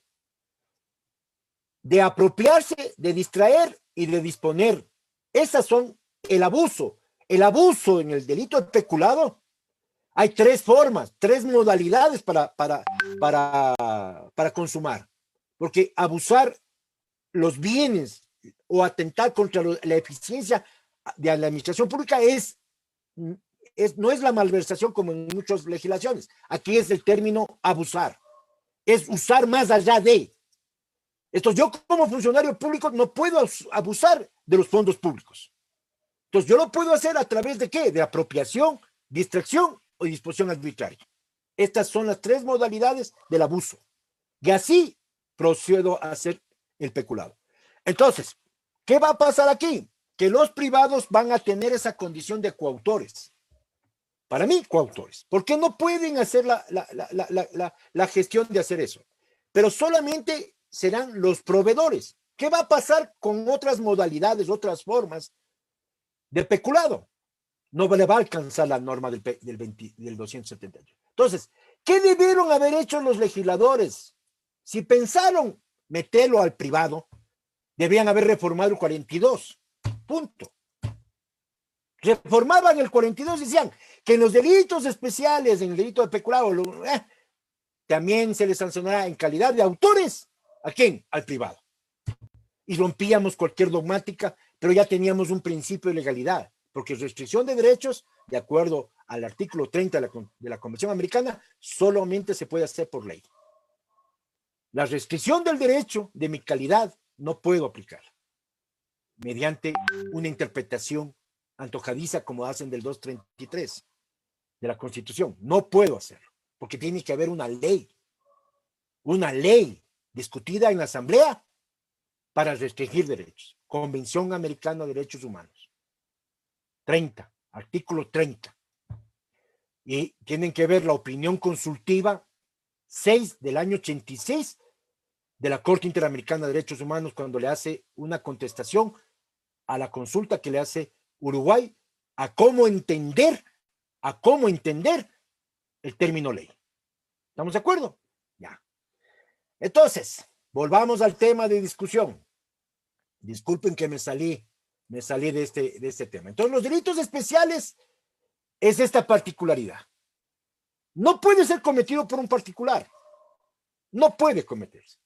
De apropiarse, de distraer y de disponer. Esas son el abuso. El abuso en el delito de peculado. Hay tres formas, tres modalidades para consumar. Porque abusar los bienes o atentar contra la eficiencia de la administración pública no es la malversación como en muchas legislaciones. Aquí es el término abusar. Es usar más allá de. Entonces, yo como funcionario público no puedo abusar de los fondos públicos. Entonces, yo lo puedo hacer a través de ¿qué? De apropiación, distracción o disposición arbitraria. Estas son las tres modalidades del abuso. Y así procedo a hacer el peculado. Entonces, ¿qué va a pasar aquí? Que los privados van a tener esa condición de coautores. Para mí, coautores. Porque no pueden hacer la gestión de hacer eso. Pero solamente serán los proveedores. ¿Qué va a pasar con otras modalidades, otras formas de peculado? No le va a alcanzar la norma del 278. Entonces, ¿qué debieron haber hecho los legisladores? Si pensaron meterlo al privado, debían haber reformado el 42. Punto. Reformaban el 42 y decían que en los delitos especiales, en el delito de peculado, también se les sancionará en calidad de autores. ¿A quién? Al privado. Y rompíamos cualquier dogmática, pero ya teníamos un principio de legalidad, porque restricción de derechos, de acuerdo al artículo 30 de la Convención Americana, solamente se puede hacer por ley. La restricción del derecho de mi calidad no puedo aplicar mediante una interpretación antojadiza como hacen del 233 de la Constitución. No puedo hacerlo, porque tiene que haber una ley discutida en la Asamblea para restringir derechos. Convención Americana de Derechos Humanos. 30, artículo 30. Y tienen que ver la opinión consultiva 6 del año 86 de la Corte Interamericana de Derechos Humanos cuando le hace una contestación a la consulta que le hace Uruguay a cómo entender el término ley. ¿Estamos de acuerdo? Ya. Entonces, volvamos al tema de discusión. Disculpen que me salí de este tema. Entonces, los delitos especiales es esta particularidad. No puede ser cometido por un particular. No puede cometerse.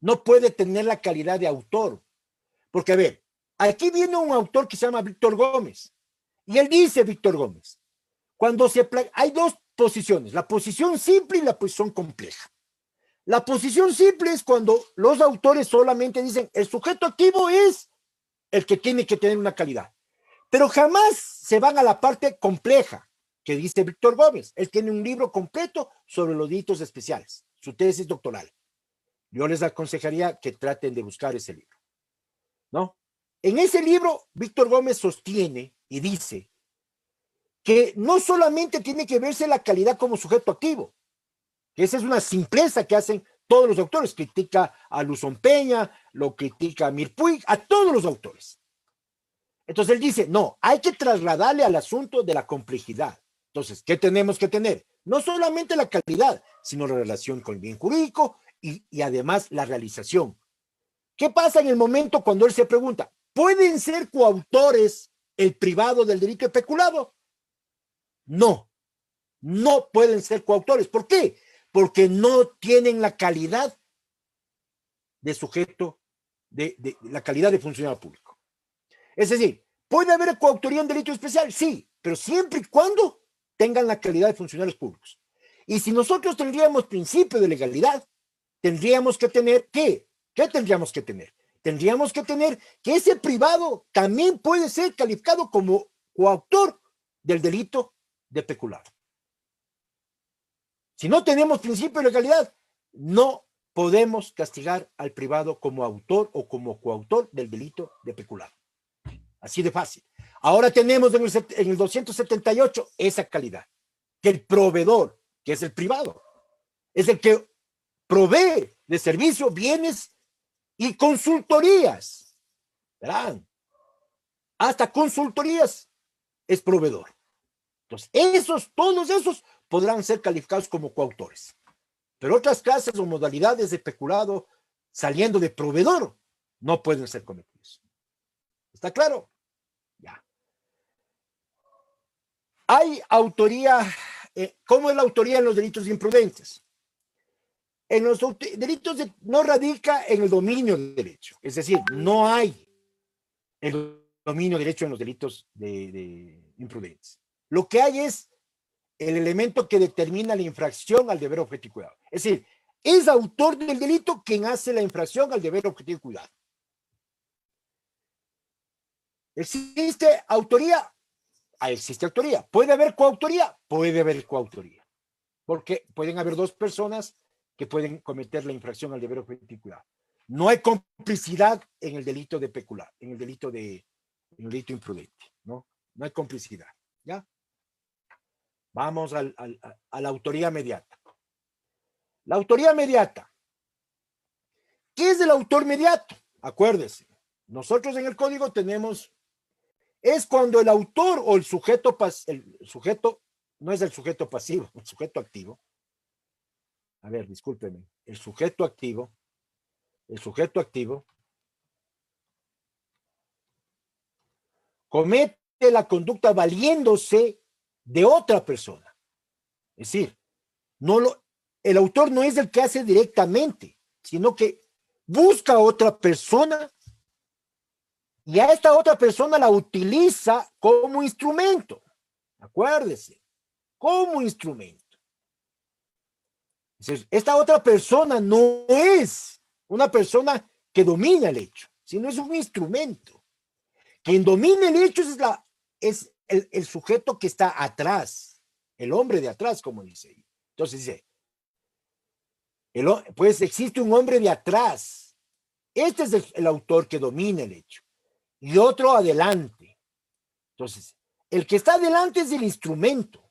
No puede tener la calidad de autor. Porque, a ver, aquí viene un autor que se llama Víctor Gómez. Y él dice, Víctor Gómez, hay dos posiciones, la posición simple y la posición compleja. La posición simple es cuando los autores solamente dicen, el sujeto activo es el que tiene que tener una calidad. Pero jamás se van a la parte compleja, que dice Víctor Gómez. Él tiene un libro completo sobre los delitos especiales, su tesis doctoral. Yo les aconsejaría que traten de buscar ese libro, ¿no? En ese libro, Víctor Gómez sostiene y dice que no solamente tiene que verse la calidad como sujeto activo, que esa es una simpleza que hacen todos los autores. Critica a Luzón Peña, lo critica a Mir Puig, a todos los autores. Entonces él dice, no, hay que trasladarle al asunto de la complejidad. Entonces, ¿qué tenemos que tener? No solamente la calidad, sino la relación con el bien jurídico y además la realización. ¿Qué pasa en el momento cuando él se pregunta, ¿pueden ser coautores el privado del delito de peculado? No, no pueden ser coautores. ¿Por qué? Porque no tienen la calidad de sujeto de la calidad de funcionario público. Es decir, ¿puede haber coautoría en delito especial? Sí, pero siempre y cuando tengan la calidad de funcionarios públicos. Y si nosotros tendríamos principio de legalidad, tendríamos que tener, ¿qué? ¿Qué tendríamos que tener? Tendríamos que tener que ese privado también puede ser calificado como coautor del delito de peculado. Si no tenemos principio de legalidad, no podemos castigar al privado como autor o como coautor del delito de peculado. Así de fácil. Ahora tenemos en el 278 esa calidad, que el proveedor, que es el privado, es el que provee de servicios, bienes y consultorías. ¿Verán? Hasta consultorías es proveedor. Entonces, todos esos podrán ser calificados como coautores. Pero otras clases o modalidades de peculado saliendo de proveedor no pueden ser cometidos. ¿Está claro? Ya. Hay autoría, ¿cómo es la autoría en los delitos imprudentes? En los delitos no radica en el dominio del derecho, es decir, no hay el dominio del derecho en los delitos de imprudentes. Lo que hay es el elemento que determina la infracción al deber objetivo y cuidado. Es decir, es autor del delito quien hace la infracción al deber objetivo y cuidado. ¿Existe autoría? Existe autoría. ¿Puede haber coautoría? Puede haber coautoría. Porque pueden haber dos personas que pueden cometer la infracción al deber objetivo y cuidado. No hay complicidad en el delito de pecular, en el delito imprudente, ¿no? No hay complicidad, ¿ya? Vamos a la autoría mediata. La autoría mediata. ¿Qué es el autor mediato? Acuérdese, nosotros en el código tenemos, es cuando el autor o el sujeto no es el sujeto pasivo, el sujeto activo. A ver, discúlpeme, el sujeto activo comete la conducta valiéndose de otra persona. Es decir, el autor no es el que hace directamente, sino que busca a otra persona y a esta otra persona la utiliza como instrumento. Acuérdese, como instrumento. Entonces, esta otra persona no es una persona que domina el hecho, sino es un instrumento. Quien domina el hecho es el sujeto que está atrás, el hombre de atrás, como dice ahí. Entonces dice, pues existe un hombre de atrás. Este es el autor que domina el hecho. Y otro adelante. Entonces, el que está adelante es el instrumento.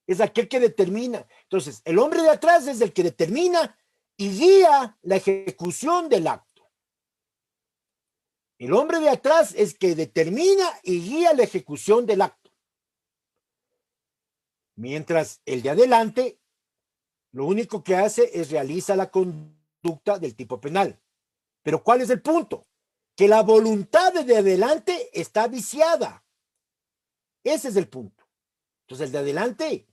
Es aquel que determina. Entonces, el hombre de atrás es el que determina y guía la ejecución del acto. El hombre de atrás es que determina y guía la ejecución del acto. Mientras el de adelante, lo único que hace es realiza la conducta del tipo penal. Pero ¿cuál es el punto? Que la voluntad de adelante está viciada. Ese es el punto. Entonces, el de adelante,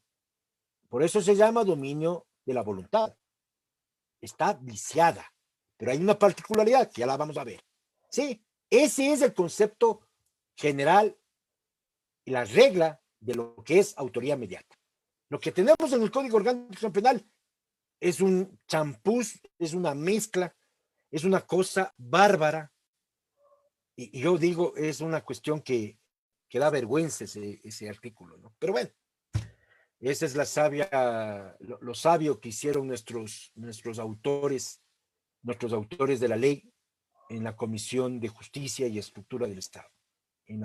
por eso se llama dominio de la voluntad. Está viciada. Pero hay una particularidad que ya la vamos a ver. Sí, ese es el concepto general y la regla de lo que es autoría mediata. Lo que tenemos en el Código Orgánico Penal es un champús, es una mezcla, es una cosa bárbara. Y yo digo, es una cuestión que da vergüenza ese artículo, ¿no? Pero bueno, esa es lo sabio que hicieron nuestros autores de la ley en la Comisión de Justicia y Estructura del Estado, en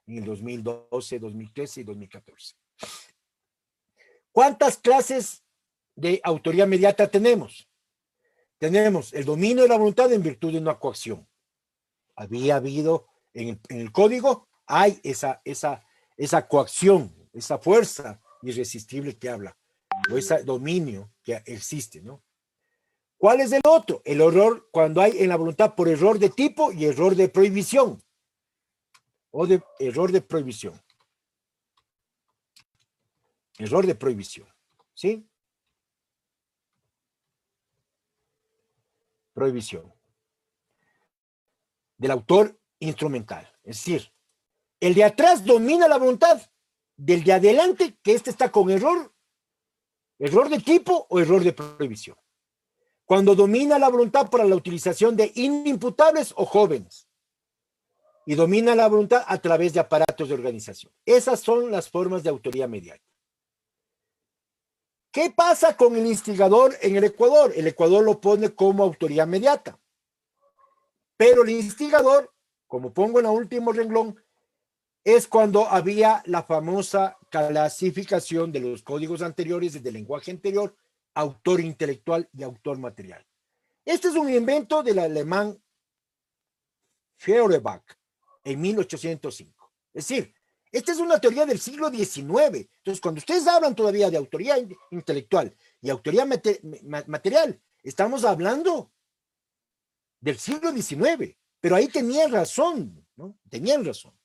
el 2012, 2013 y 2014. ¿Cuántas clases de autoría mediata tenemos? Tenemos el dominio de la voluntad en virtud de una coacción. Había habido en el código, hay esa coacción, esa fuerza irresistible que habla, o ese dominio que existe, ¿no? ¿Cuál es el otro? El error cuando hay en la voluntad por error de tipo y error de prohibición. O de error de prohibición. Error de prohibición. ¿Sí? Prohibición. del autor instrumental. Es decir, el de atrás domina la voluntad del de adelante, que este está con error de tipo o error de prohibición. Cuando domina la voluntad para la utilización de inimputables o jóvenes, y domina la voluntad a través de aparatos de organización. Esas son las formas de autoría mediática. ¿Qué pasa con el instigador en el Ecuador? El Ecuador lo pone como autoría mediata. Pero el instigador, como pongo en el último renglón, es cuando había la famosa clasificación de los códigos anteriores desde el lenguaje anterior, autor intelectual y autor material. Este es un invento del alemán Feuerbach en 1805. Es decir, esta es una teoría del siglo XIX. Entonces, cuando ustedes hablan todavía de autoría intelectual y autoría material, estamos hablando del siglo XIX. Pero ahí tenían razón, ¿no? Tenían razón.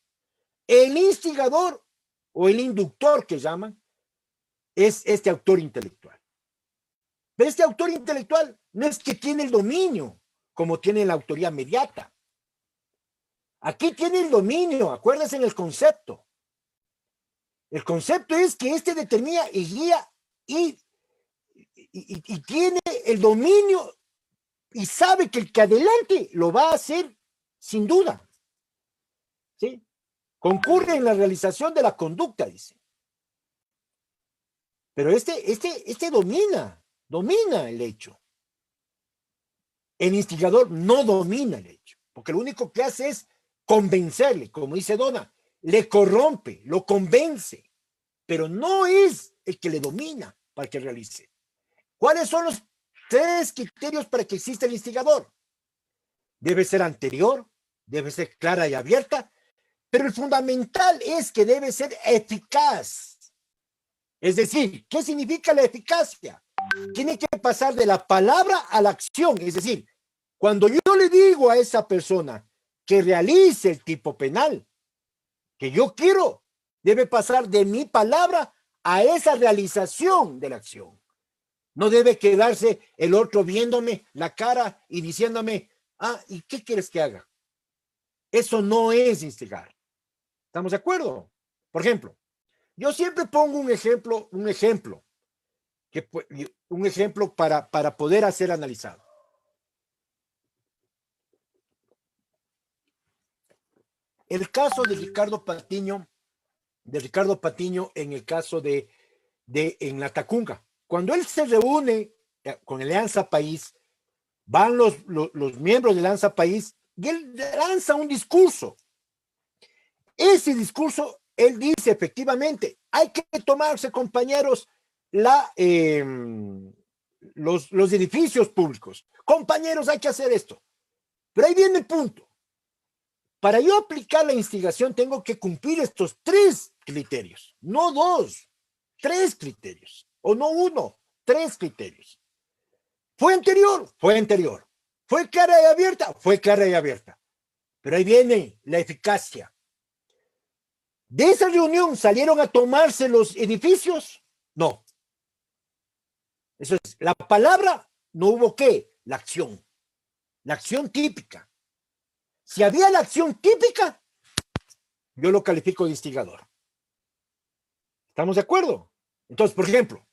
El instigador o el inductor que llaman es este autor intelectual. Pero este autor intelectual no es que tiene el dominio como tiene la autoría mediata. Aquí tiene el dominio, acuérdense en el concepto. El concepto es que este determina y guía y tiene el dominio y sabe que el que adelante lo va a hacer sin duda. ¿Sí? Concurre en la realización de la conducta, dice. Pero este domina el hecho. El instigador no domina el hecho, porque lo único que hace es convencerle, como dice Donna, le corrompe, lo convence, pero no es el que le domina para que realice. ¿Cuáles son los 3 criterios para que exista el instigador? Debe ser anterior, debe ser clara y abierta, pero el fundamental es que debe ser eficaz. Es decir, ¿qué significa la eficacia? Tiene que pasar de la palabra a la acción. Es decir, cuando yo le digo a esa persona que realice el tipo penal que yo quiero, debe pasar de mi palabra a esa realización de la acción. No debe quedarse el otro viéndome la cara y diciéndome, ¿y qué quieres que haga? Eso no es instigar. ¿Estamos de acuerdo? Por ejemplo, yo siempre pongo un ejemplo para poder ser analizado. El caso de Ricardo Patiño en el caso de en la Tacunga. Cuando él se reúne con el Alianza País, van los miembros del Alianza País y él lanza un discurso. Ese discurso, él dice efectivamente, hay que tomarse, compañeros, los edificios públicos. Compañeros, hay que hacer esto. Pero ahí viene el punto. Para yo aplicar la instigación tengo que cumplir estos 3 criterios, no 2, 3 criterios, o no 1, 3 criterios. ¿Fue anterior? Fue anterior. ¿Fue clara y abierta? Fue clara y abierta. Pero ahí viene la eficacia. ¿De esa reunión salieron a tomarse los edificios? No. Eso es, la palabra, no hubo qué, la acción típica. Si había la acción típica, yo lo califico de instigador. ¿Estamos de acuerdo? Entonces, por ejemplo,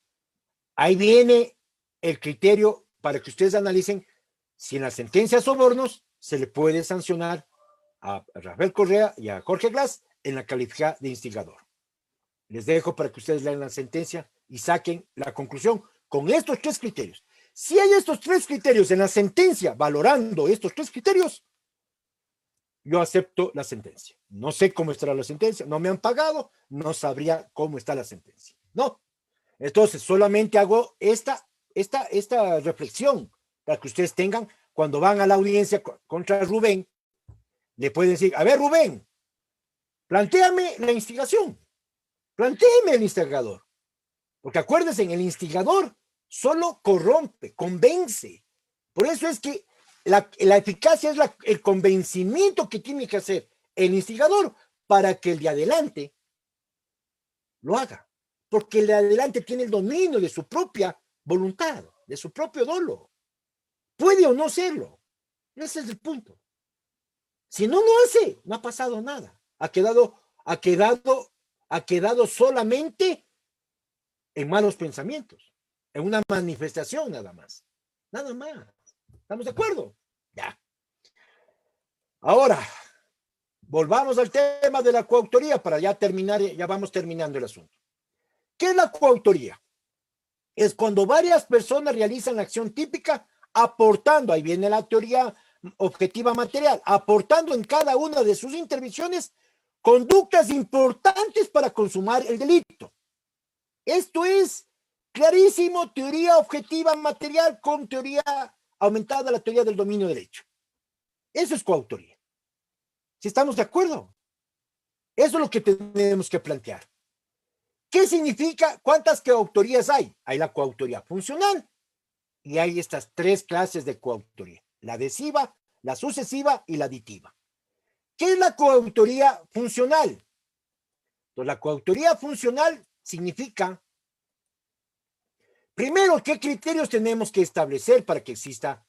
ahí viene el criterio para que ustedes analicen si en la sentencia de sobornos se le puede sancionar a Rafael Correa y a Jorge Glass en la calificada de instigador. Les dejo para que ustedes lean la sentencia y saquen la conclusión con estos 3 criterios. Si hay estos 3 criterios en la sentencia, valorando estos 3 criterios, yo acepto la sentencia. No sé cómo estará la sentencia, no me han pagado, no sabría cómo está la sentencia. No. Entonces, solamente hago esta reflexión para que ustedes tengan, cuando van a la audiencia contra Rubén, le pueden decir, a ver, Rubén, plantéame la instigación, plantéame el instigador. Porque acuérdense, el instigador solo corrompe, convence. Por eso es que la eficacia es el convencimiento que tiene que hacer el instigador para que el de adelante lo haga. Porque el de adelante tiene el dominio de su propia voluntad, de su propio dolo. Puede o no serlo. Ese es el punto. Si no lo hace, no ha pasado nada. Ha quedado solamente en malos pensamientos, en una manifestación nada más. Nada más. ¿Estamos de acuerdo? Ya. Ahora, volvamos al tema de la coautoría para ya terminar, ya vamos terminando el asunto. ¿Qué es la coautoría? Es cuando varias personas realizan la acción típica aportando, ahí viene la teoría objetiva material, aportando en cada una de sus intervenciones conductas importantes para consumar el delito. Esto es clarísimo, teoría objetiva material con teoría aumentada, la teoría del dominio del hecho. Eso es coautoría. Si estamos de acuerdo, eso es lo que tenemos que plantear. ¿Qué significa? ¿Cuántas coautorías hay? Hay la coautoría funcional y hay estas tres clases de coautoría: la adhesiva, la sucesiva y la aditiva. ¿Qué es la coautoría funcional? Entonces, la coautoría funcional significa, primero, ¿qué criterios tenemos que establecer para que exista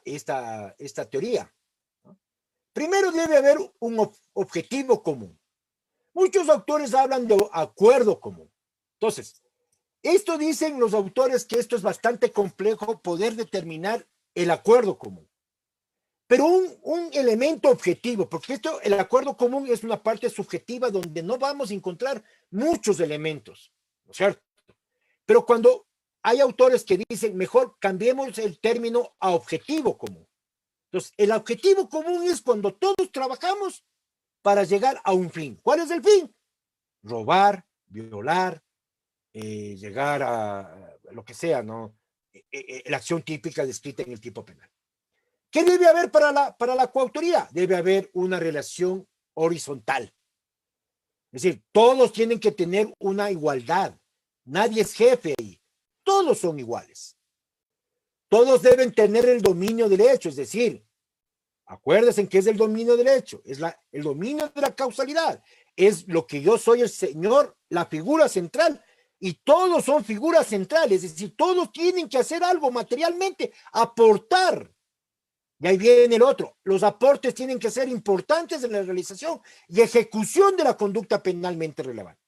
esta teoría? Primero, debe haber un objetivo común. Muchos autores hablan de acuerdo común. Entonces, esto dicen los autores que esto es bastante complejo poder determinar el acuerdo común. Pero un elemento objetivo, porque el acuerdo común es una parte subjetiva donde no vamos a encontrar muchos elementos, ¿no es cierto? Pero cuando hay autores que dicen, mejor cambiemos el término a objetivo común. Entonces, el objetivo común es cuando todos trabajamos para llegar a un fin. ¿Cuál es el fin? Robar, violar, llegar a lo que sea, ¿no? La acción típica descrita en el tipo penal. ¿Qué debe haber para la coautoría? Debe haber una relación horizontal. Es decir, todos tienen que tener una igualdad. Nadie es jefe ahí. Todos son iguales. Todos deben tener el dominio del hecho, es decir, acuérdense que es el dominio del hecho, es el dominio de la causalidad, es lo que yo soy el Señor, la figura central, y todos son figuras centrales, es decir, todos tienen que hacer algo materialmente, aportar. Y ahí viene el otro, los aportes tienen que ser importantes en la realización y ejecución de la conducta penalmente relevante.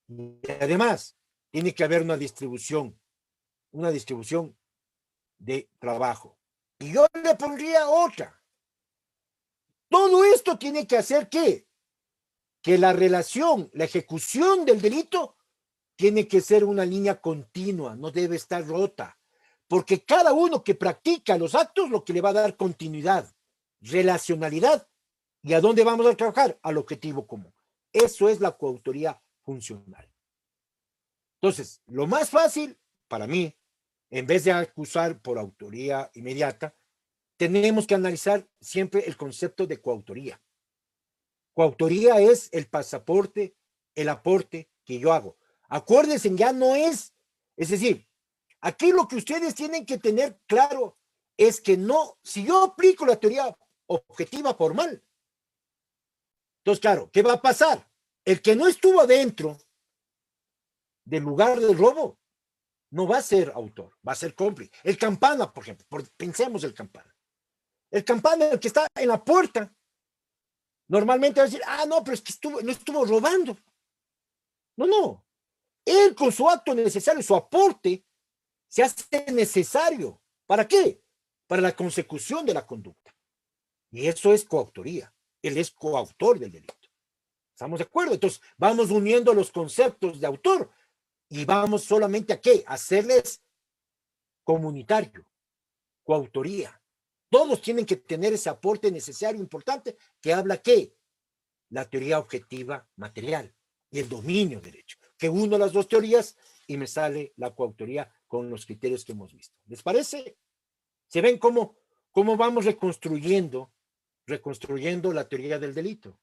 Y además, tiene que haber una distribución de trabajo. Y yo le pondría otra. Todo esto tiene que hacer que la relación, la ejecución del delito tiene que ser una línea continua, no debe estar rota, porque cada uno que practica los actos lo que le va a dar continuidad, relacionalidad, y a dónde vamos a trabajar, al objetivo común. Eso es la coautoría funcional. Entonces, lo más fácil para mí, en vez de acusar por autoría inmediata, tenemos que analizar siempre el concepto de coautoría. Coautoría es el pasaporte, el aporte que yo hago. Acuérdense, ya no es decir, aquí lo que ustedes tienen que tener claro es que no, si yo aplico la teoría objetiva formal, entonces, claro, ¿qué va a pasar? El que no estuvo adentro del lugar del robo no va a ser autor, va a ser cómplice. El campana, por ejemplo, pensemos el campana. El campana, el que está en la puerta, normalmente va a decir, no, pero es que no estuvo robando. No. Él con su acto necesario, su aporte, se hace necesario. ¿Para qué? Para la consecución de la conducta. Y eso es coautoría. Él es coautor del delito. ¿Estamos de acuerdo? Entonces, vamos uniendo los conceptos de autor y vamos solamente a ¿qué? Hacerles comunitario, coautoría. Todos tienen que tener ese aporte necesario, importante, que habla ¿qué? La teoría objetiva material y el dominio del hecho. Que uno las dos teorías y me sale la coautoría con los criterios que hemos visto. ¿Les parece? ¿Se ven cómo vamos reconstruyendo la teoría del delito?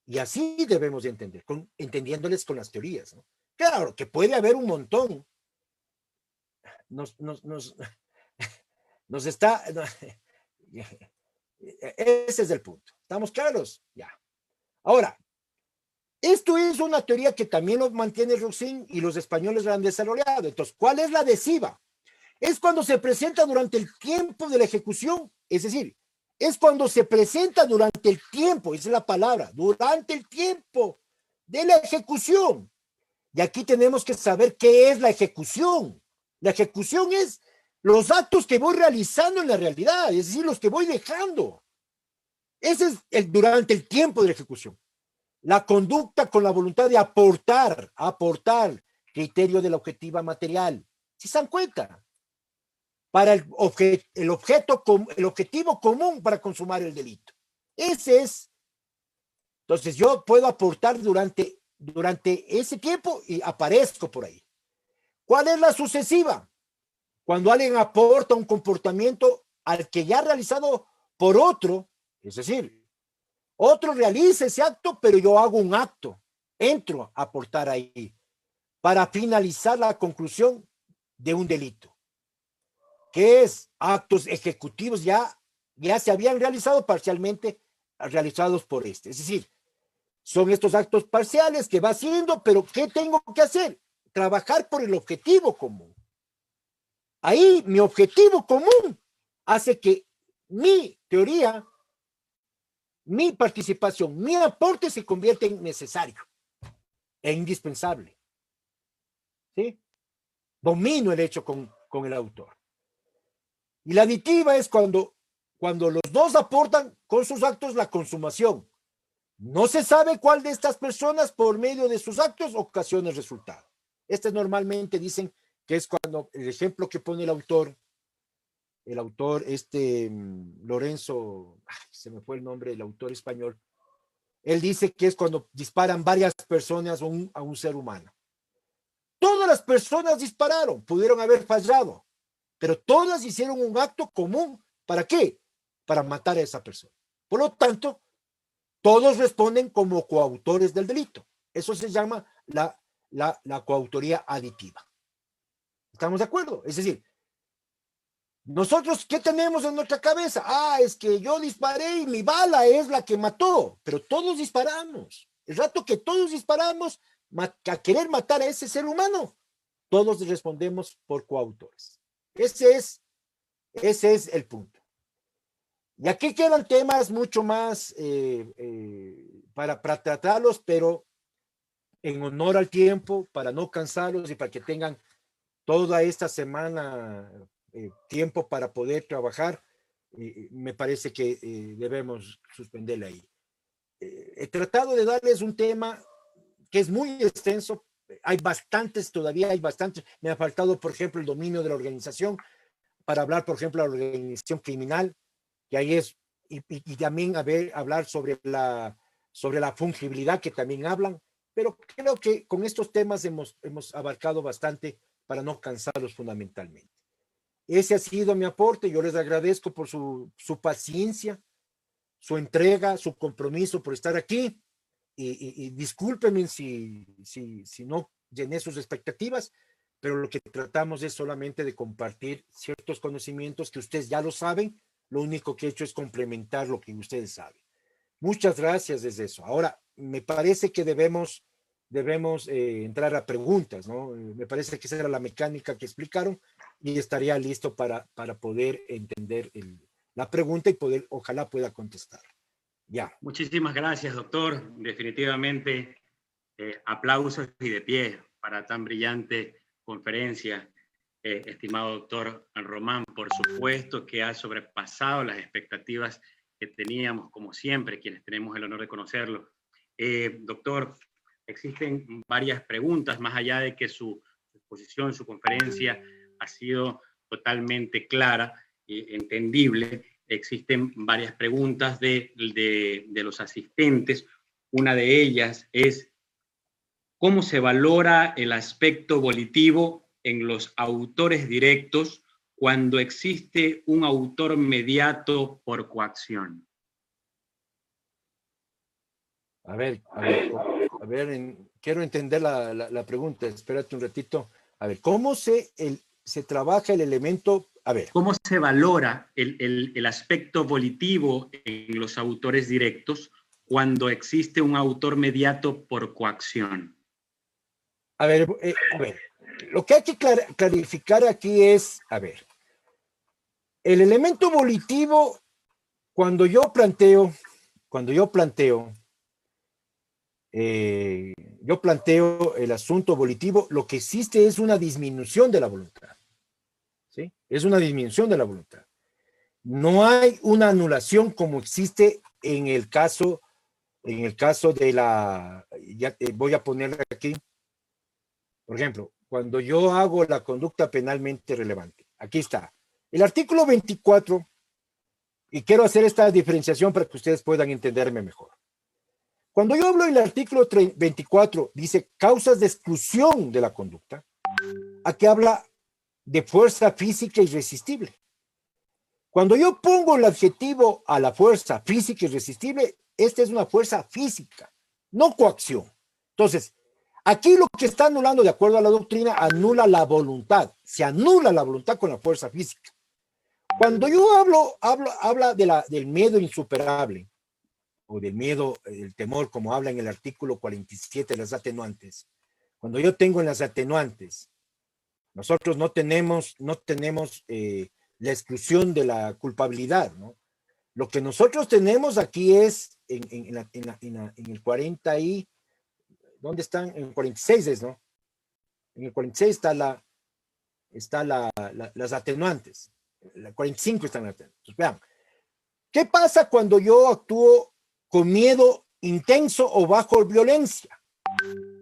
Y así debemos de entender, entendiéndoles con las teorías, ¿no? Claro, que puede haber un montón. Nos está... Ese es el punto. ¿Estamos claros? Ya. Ahora, esto es una teoría que también lo mantiene Roussin y los españoles lo han desarrollado. Entonces, ¿cuál es la adhesiva? Es cuando se presenta durante el tiempo de la ejecución, es decir, es cuando se presenta durante el tiempo, esa es la palabra, durante el tiempo de la ejecución. Y aquí tenemos que saber qué es la ejecución. La ejecución es los actos que voy realizando en la realidad, es decir, los que voy dejando. Ese es durante el tiempo de la ejecución. La conducta con la voluntad de aportar criterio de la objetiva material. ¿Sí se dan cuenta? Para el objetivo común para consumar el delito. Ese es. Entonces yo puedo aportar durante ese tiempo y aparezco por ahí. ¿Cuál es la sucesiva? Cuando alguien aporta un comportamiento al que ya ha realizado por otro, es decir, otro realiza ese acto, pero yo hago un acto, entro a aportar ahí para finalizar la conclusión de un delito, que es actos ejecutivos ya se habían realizado parcialmente, realizados por este. Es decir, son estos actos parciales que va haciendo, pero ¿qué tengo que hacer? Trabajar por el objetivo común. Ahí mi objetivo común hace que mi teoría, mi participación, mi aporte se convierta en necesario e indispensable. ¿Sí? Domino el hecho con el autor. Y la aditiva es cuando los dos aportan con sus actos la consumación. No se sabe cuál de estas personas por medio de sus actos ocasiona el resultado. Normalmente dicen que es cuando el ejemplo que pone el autor Lorenzo, se me fue el nombre del autor español, él dice que es cuando disparan varias personas a un ser humano. Todas las personas dispararon, pudieron haber fallado, pero todas hicieron un acto común. ¿Para qué? Para matar a esa persona. Por lo tanto, todos responden como coautores del delito. Eso se llama la coautoría aditiva. ¿Estamos de acuerdo? Es decir, nosotros, ¿qué tenemos en nuestra cabeza? Es que yo disparé y mi bala es la que mató, pero todos disparamos. El rato que todos disparamos a querer matar a ese ser humano, todos respondemos por coautores. Ese es el punto. Y aquí quedan temas mucho más para tratarlos, pero en honor al tiempo, para no cansarlos y para que tengan toda esta semana tiempo para poder trabajar, me parece que debemos suspenderla ahí. He tratado de darles un tema que es muy extenso, todavía hay bastantes, me ha faltado, por ejemplo, el dominio de la organización, para hablar, por ejemplo, de la organización criminal, que ahí es, y también hablar sobre la fungibilidad que también hablan, pero creo que con estos temas hemos abarcado bastante para no cansarlos fundamentalmente. Ese ha sido mi aporte. Yo les agradezco por su paciencia, su entrega, su compromiso por estar aquí. Y discúlpenme si no llené sus expectativas, pero lo que tratamos es solamente de compartir ciertos conocimientos que ustedes ya lo saben. Lo único que he hecho es complementar lo que ustedes saben. Muchas gracias desde eso. Ahora, me parece que debemos entrar a preguntas, ¿no? Me parece que esa era la mecánica que explicaron y estaría listo para poder entender la pregunta y ojalá pueda contestar. Ya. Muchísimas gracias, doctor. Definitivamente, aplausos y de pie para tan brillante conferencia. Estimado doctor Román, por supuesto que ha sobrepasado las expectativas que teníamos, como siempre, quienes tenemos el honor de conocerlo. Doctor, existen varias preguntas, más allá de que su exposición, su conferencia ha sido totalmente clara y entendible. Existen varias preguntas de los asistentes. Una de ellas es: ¿cómo se valora el aspecto volitivo en los autores directos cuando existe un autor mediato por coacción? A ver, quiero entender la pregunta. Espérate un ratito. A ver, ¿cómo se trabaja el elemento? A ver. ¿Cómo se valora el aspecto volitivo en los autores directos cuando existe un autor mediato por coacción? A ver, lo que hay que clarificar aquí es, a ver, el elemento volitivo Cuando yo planteo el asunto volitivo, lo que existe es una disminución de la voluntad. ¿Sí? Es una disminución de la voluntad. No hay una anulación como existe en el caso de la, ya voy a ponerle aquí, por ejemplo, cuando yo hago la conducta penalmente relevante. Aquí está. El artículo 24, y quiero hacer esta diferenciación para que ustedes puedan entenderme mejor. Cuando yo hablo del artículo 24, dice causas de exclusión de la conducta, aquí habla de fuerza física irresistible. Cuando yo pongo el adjetivo a la fuerza física irresistible, esta es una fuerza física, no coacción. Entonces, aquí lo que está anulando, de acuerdo a la doctrina, anula la voluntad. Se anula la voluntad con la fuerza física. Cuando yo habla del miedo insuperable, o del miedo, el temor, como habla en el artículo 47 de las atenuantes. Cuando yo tengo en las atenuantes, nosotros no tenemos la exclusión de la culpabilidad, ¿no? Lo que nosotros tenemos aquí es en el 40 y, ¿dónde están? En el 46 es, ¿no? En el 46 las atenuantes. En el 45 están las atenuantes. Entonces, vean, ¿qué pasa cuando yo actúo con miedo intenso o bajo violencia?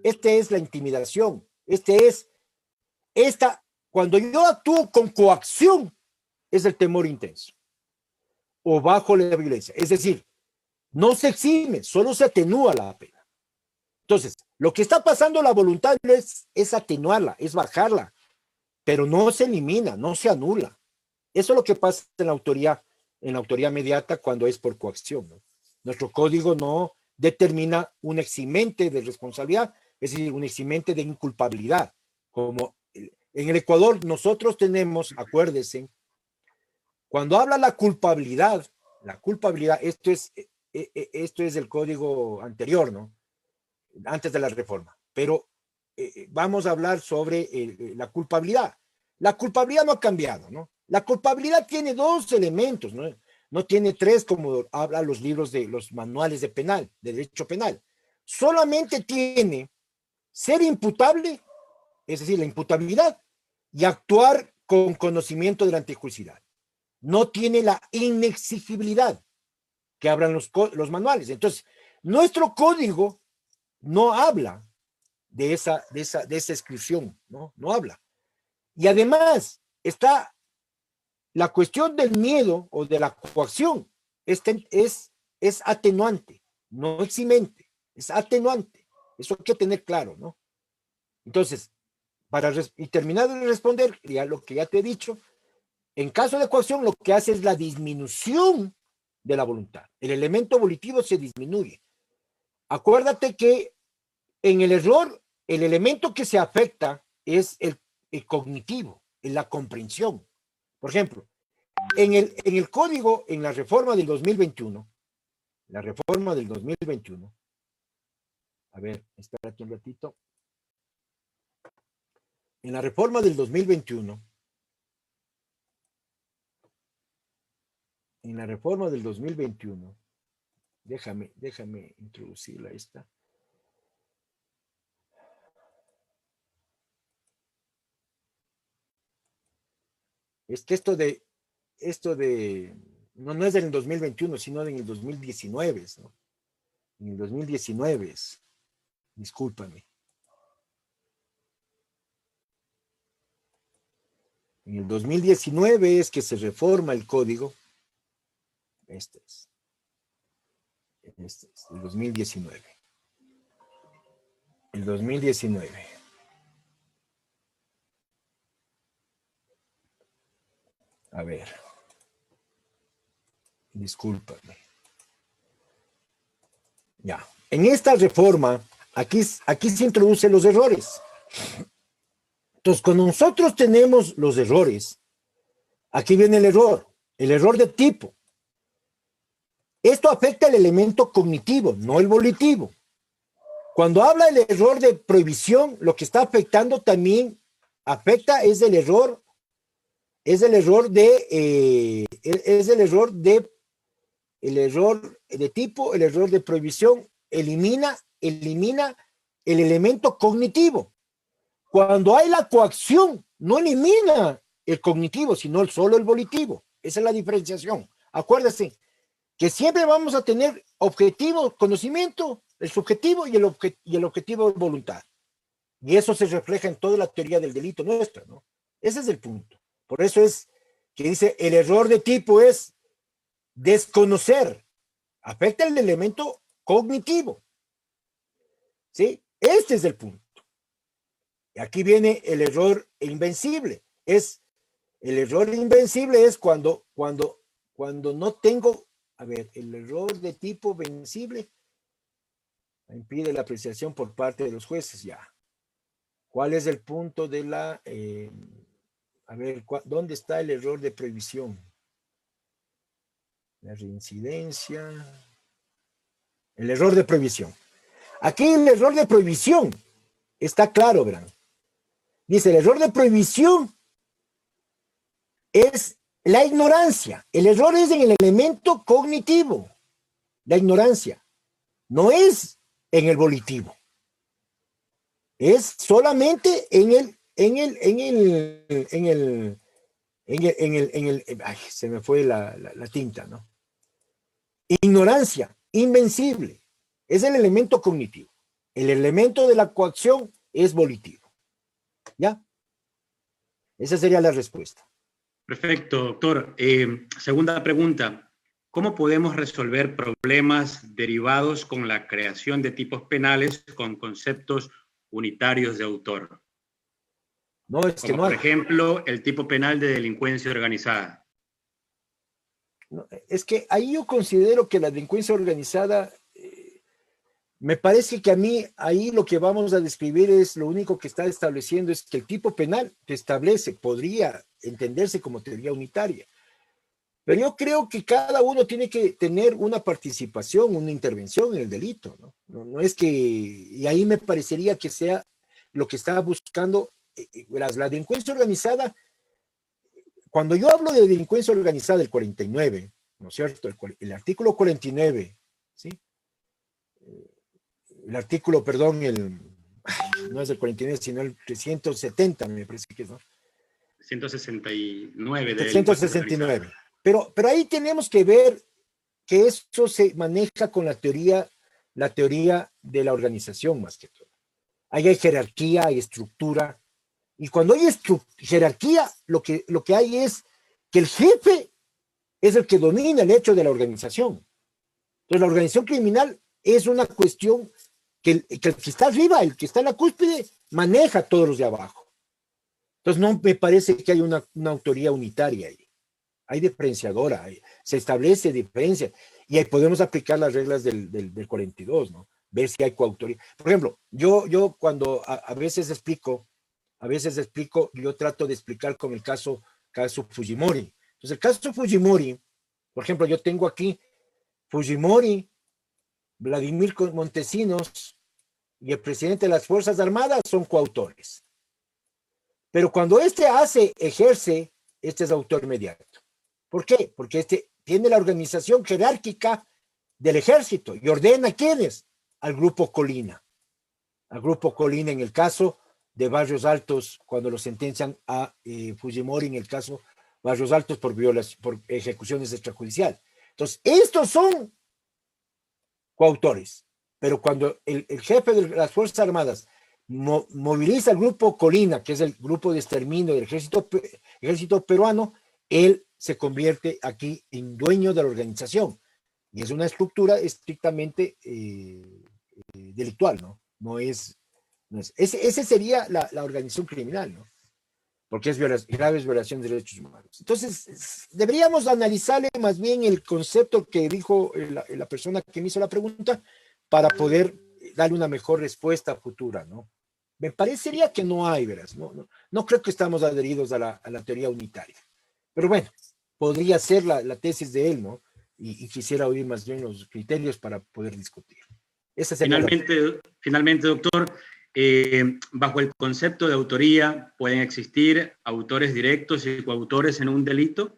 Esta es la intimidación. Cuando yo actúo con coacción, es el temor intenso o bajo la violencia. Es decir, no se exime, solo se atenúa la pena. Entonces, lo que está pasando la voluntad es atenuarla, es bajarla, pero no se elimina, no se anula. Eso es lo que pasa en la autoría mediata cuando es por coacción, ¿no? Nuestro código no determina un eximente de responsabilidad, es decir, un eximente de inculpabilidad. Como en el Ecuador nosotros tenemos, acuérdense, cuando habla la culpabilidad, esto es el código anterior, ¿no? Antes de la reforma, pero vamos a hablar sobre la culpabilidad. La culpabilidad no ha cambiado, ¿no? La culpabilidad tiene dos elementos, ¿no? No tiene tres como hablan los libros de los manuales de derecho penal. Solamente tiene ser imputable, es decir, la imputabilidad, y actuar con conocimiento de la antijuiciedad. No tiene la inexigibilidad que hablan los manuales. Entonces, nuestro código no habla de esa exclusión, ¿no? No habla. Y además está la cuestión del miedo o de la coacción, es atenuante, no eximente, es atenuante. Eso hay que tener claro, ¿no? Entonces, y terminar de responder, ya lo que ya te he dicho, en caso de coacción lo que hace es la disminución de la voluntad. El elemento volitivo se disminuye. Acuérdate que en el error, el elemento que se afecta es el cognitivo, en la comprensión. Por ejemplo, en el código, en la reforma del 2021, a ver, espérate un ratito. En la reforma del 2021, déjame introducirla esta. Es que esto no es del 2021, sino en el 2019, ¿no? En el 2019, discúlpame. En el 2019 es que se reforma el código. Este es el 2019. El 2019. A ver. Discúlpame. Ya. En esta reforma, aquí se introducen los errores. Entonces, cuando nosotros tenemos los errores, aquí viene el error de tipo. Esto afecta el elemento cognitivo, no el volitivo. Cuando habla del error de prohibición, lo que está afectando también es el error de el error de tipo, el error de prohibición, elimina el elemento cognitivo. Cuando hay la coacción, no elimina el cognitivo, sino solo el volitivo. Esa es la diferenciación. Acuérdese que siempre vamos a tener objetivo, conocimiento, el subjetivo y el objetivo de voluntad. Y eso se refleja en toda la teoría del delito nuestra, ¿no? Ese es el punto. Por eso es que dice, el error de tipo es desconocer, afecta el elemento cognitivo. ¿Sí? Este es el punto. Y aquí viene el error invencible. El error invencible es cuando no tengo, a ver, el error de tipo vencible impide la apreciación por parte de los jueces, ya. ¿Cuál es el punto de la, a ver, ¿dónde está el error de prohibición? La reincidencia, el error de prohibición. Aquí el error de prohibición está claro, verán. Dice, el error de prohibición es la ignorancia. El error es en el elemento cognitivo, la ignorancia. No es en el volitivo. Es solamente ay, se me fue la tinta, ¿no? Ignorancia, invencible. Es el elemento cognitivo. El elemento de la coacción es volitivo. ¿Ya? Esa sería la respuesta. Perfecto, doctor. Segunda pregunta. ¿Cómo podemos resolver problemas derivados con la creación de tipos penales con conceptos unitarios de autor? No, es que Como no por hay. ejemplo, el tipo penal de delincuencia organizada. No, es que ahí yo considero que la delincuencia organizada, me parece que a mí ahí lo que vamos a describir es lo único que está estableciendo es que el tipo penal que establece podría entenderse como teoría unitaria. Pero yo creo que cada uno tiene que tener una participación, una intervención en el delito, ¿no? No es que, y ahí me parecería que sea lo que estaba buscando la delincuencia organizada. Cuando yo hablo de delincuencia organizada del 49, ¿no es cierto? El artículo 49, ¿sí? El artículo, perdón, no es el 49, sino el 370, me parece que es, ¿no? 169 de delincuencia organizada. 369. Pero ahí tenemos que ver que eso se maneja con la teoría de la organización más que todo. Ahí hay jerarquía, hay estructura, y cuando hay jerarquía, lo que hay es que el jefe es el que domina el hecho de la organización. Entonces, la organización criminal es una cuestión que el que está arriba, el que está en la cúspide, maneja a todos los de abajo. Entonces, no me parece que hay una autoría unitaria ahí. Hay diferenciadora, se establece diferencia, y ahí podemos aplicar las reglas del 42, ¿no? Ver si hay coautoría. Por ejemplo, yo cuando a veces explico, yo trato de explicar con el caso Fujimori. Entonces, el caso Fujimori, por ejemplo, yo tengo aquí Fujimori, Vladimir Montesinos y el presidente de las Fuerzas Armadas son coautores. Pero cuando ejerce, este es autor inmediato. ¿Por qué? Porque este tiene la organización jerárquica del ejército y ordena ¿quiénes? Al grupo Colina. Al grupo Colina en el caso de Barrios Altos, cuando lo sentencian a Fujimori en el caso Barrios Altos por ejecuciones extrajudiciales. Entonces, estos son coautores, pero cuando el jefe de las Fuerzas Armadas moviliza al grupo Colina, que es el grupo de exterminio del ejército peruano, él se convierte aquí en dueño de la organización. Y es una estructura estrictamente delictual, ¿no? Ese sería la organización criminal, ¿no? Porque es graves violaciones de derechos humanos. Entonces, deberíamos analizarle más bien el concepto que dijo la persona que me hizo la pregunta para poder darle una mejor respuesta futura, ¿no? Me parecería que no hay, verás, no creo que estamos adheridos a la teoría unitaria. Pero bueno, podría ser la tesis de él, ¿no? Y quisiera oír más bien los criterios para poder discutir. Esa sería Finalmente, doctor, bajo el concepto de autoría, ¿pueden existir autores directos y coautores en un delito?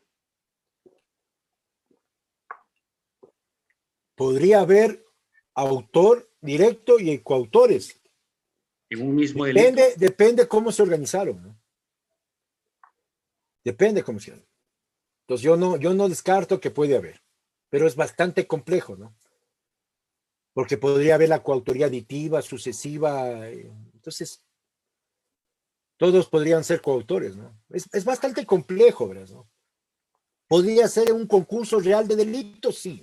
podría haber autor directo y coautores. En un mismo delito. Depende cómo se organizaron, ¿no? Depende cómo se organizaron. Entonces yo no descarto que puede haber, pero es bastante complejo, ¿no? Porque podría haber la coautoría aditiva, sucesiva, entonces todos podrían ser coautores, ¿no? Es bastante complejo, ¿verdad? ¿No? ¿Podría ser un concurso real de delitos? Sí.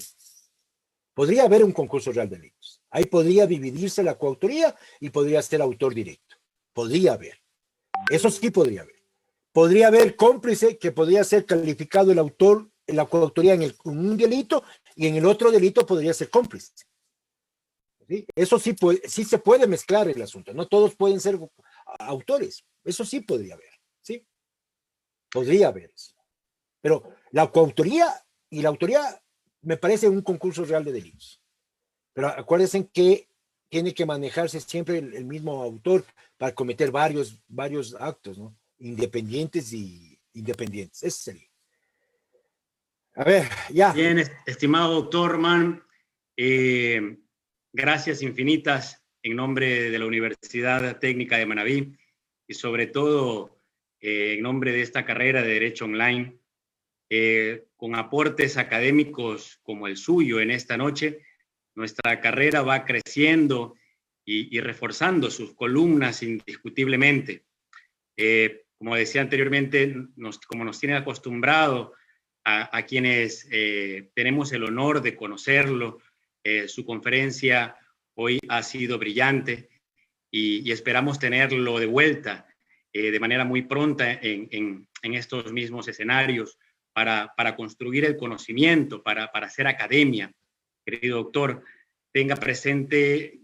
Podría haber un concurso real de delitos. Ahí podría dividirse la coautoría y podría ser autor directo. Podría haber. Eso sí podría haber. Podría haber cómplice que podría ser calificado el autor, la coautoría en un delito y en el otro delito podría ser cómplice. ¿Sí? Eso sí, sí se puede mezclar el asunto. No todos pueden ser autores. Eso sí podría haber. ¿Sí? Podría haber eso. Pero la coautoría y la autoría me parece un concurso real de delitos. Pero acuérdense que tiene que manejarse siempre el mismo autor para cometer varios actos, ¿no? Independientes y independientes. Ese sería. A ver, ya. Bien, estimado doctor Mann, gracias infinitas en nombre de la Universidad Técnica de Manabí y sobre todo en nombre de esta carrera de Derecho Online, con aportes académicos como el suyo en esta noche, nuestra carrera va creciendo y reforzando sus columnas indiscutiblemente. Como decía anteriormente, como nos tiene acostumbrado a quienes tenemos el honor de conocerlo, su conferencia hoy ha sido brillante y esperamos tenerlo de vuelta de manera muy pronta en estos mismos escenarios para construir el conocimiento, para hacer academia. Querido doctor, tenga presente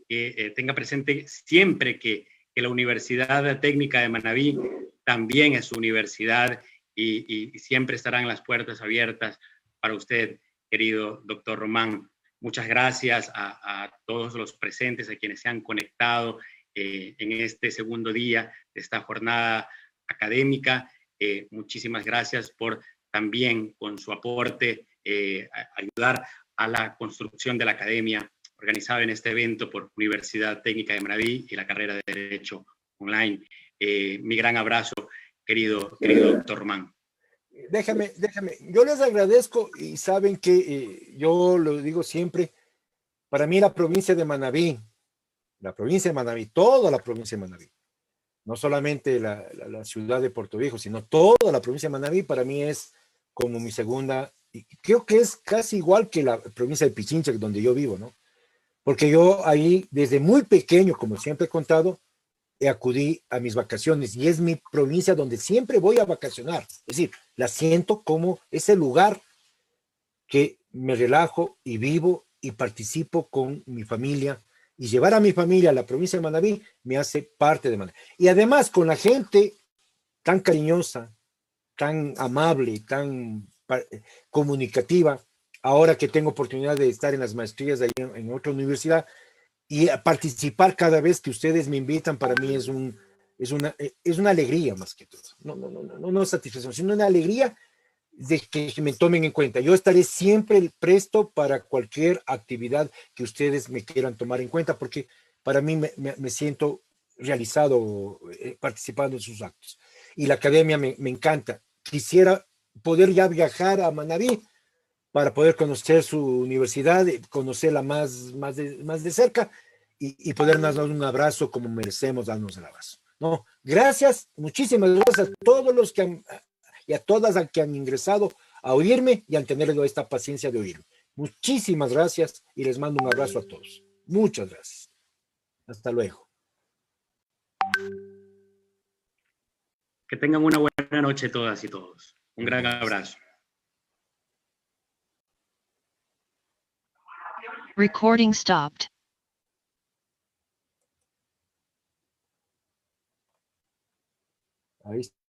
siempre que la Universidad Técnica de Manabí también es su universidad y siempre estarán las puertas abiertas para usted, querido doctor Román. Muchas gracias a todos los presentes, a quienes se han conectado en este segundo día de esta jornada académica. Muchísimas gracias por también con su aporte ayudar a la construcción de la academia organizada en este evento por Universidad Técnica de Manabí y la carrera de Derecho Online. Mi gran abrazo, querido doctor Román. Déjame, yo les agradezco y saben que yo lo digo siempre, para mí la provincia de Manabí, toda la provincia de Manabí, no solamente la ciudad de Puerto Viejo, sino toda la provincia de Manabí, para mí es como mi segunda, y creo que es casi igual que la provincia de Pichincha, donde yo vivo, ¿no? Porque yo ahí, desde muy pequeño, como siempre he contado, acudí a mis vacaciones y es mi provincia donde siempre voy a vacacionar. Es decir, la siento como ese lugar que me relajo y vivo y participo con mi familia, y llevar a mi familia a la provincia de Manabí me hace parte de Manabí. Y además con la gente tan cariñosa, tan amable, tan comunicativa, ahora que tengo oportunidad de estar en las maestrías de ahí en otra universidad y a participar cada vez que ustedes me invitan, para mí es una alegría más que todo. No satisfacción, sino una alegría de que me tomen en cuenta. Yo estaré siempre presto para cualquier actividad que ustedes me quieran tomar en cuenta, porque para mí me siento realizado participando en sus actos. Y la academia me encanta. Quisiera poder ya viajar a Manabí para poder conocer su universidad, conocerla más de cerca y poder darnos un abrazo como merecemos darnos el abrazo. ¿No? Gracias, muchísimas gracias a todos los que han y a todas las que han ingresado a oírme y han tenido esta paciencia de oírme. Muchísimas gracias y les mando un abrazo a todos. Muchas gracias. Hasta luego. Que tengan una buena noche todas y todos. Un gran abrazo. Recording stopped. Ahí está.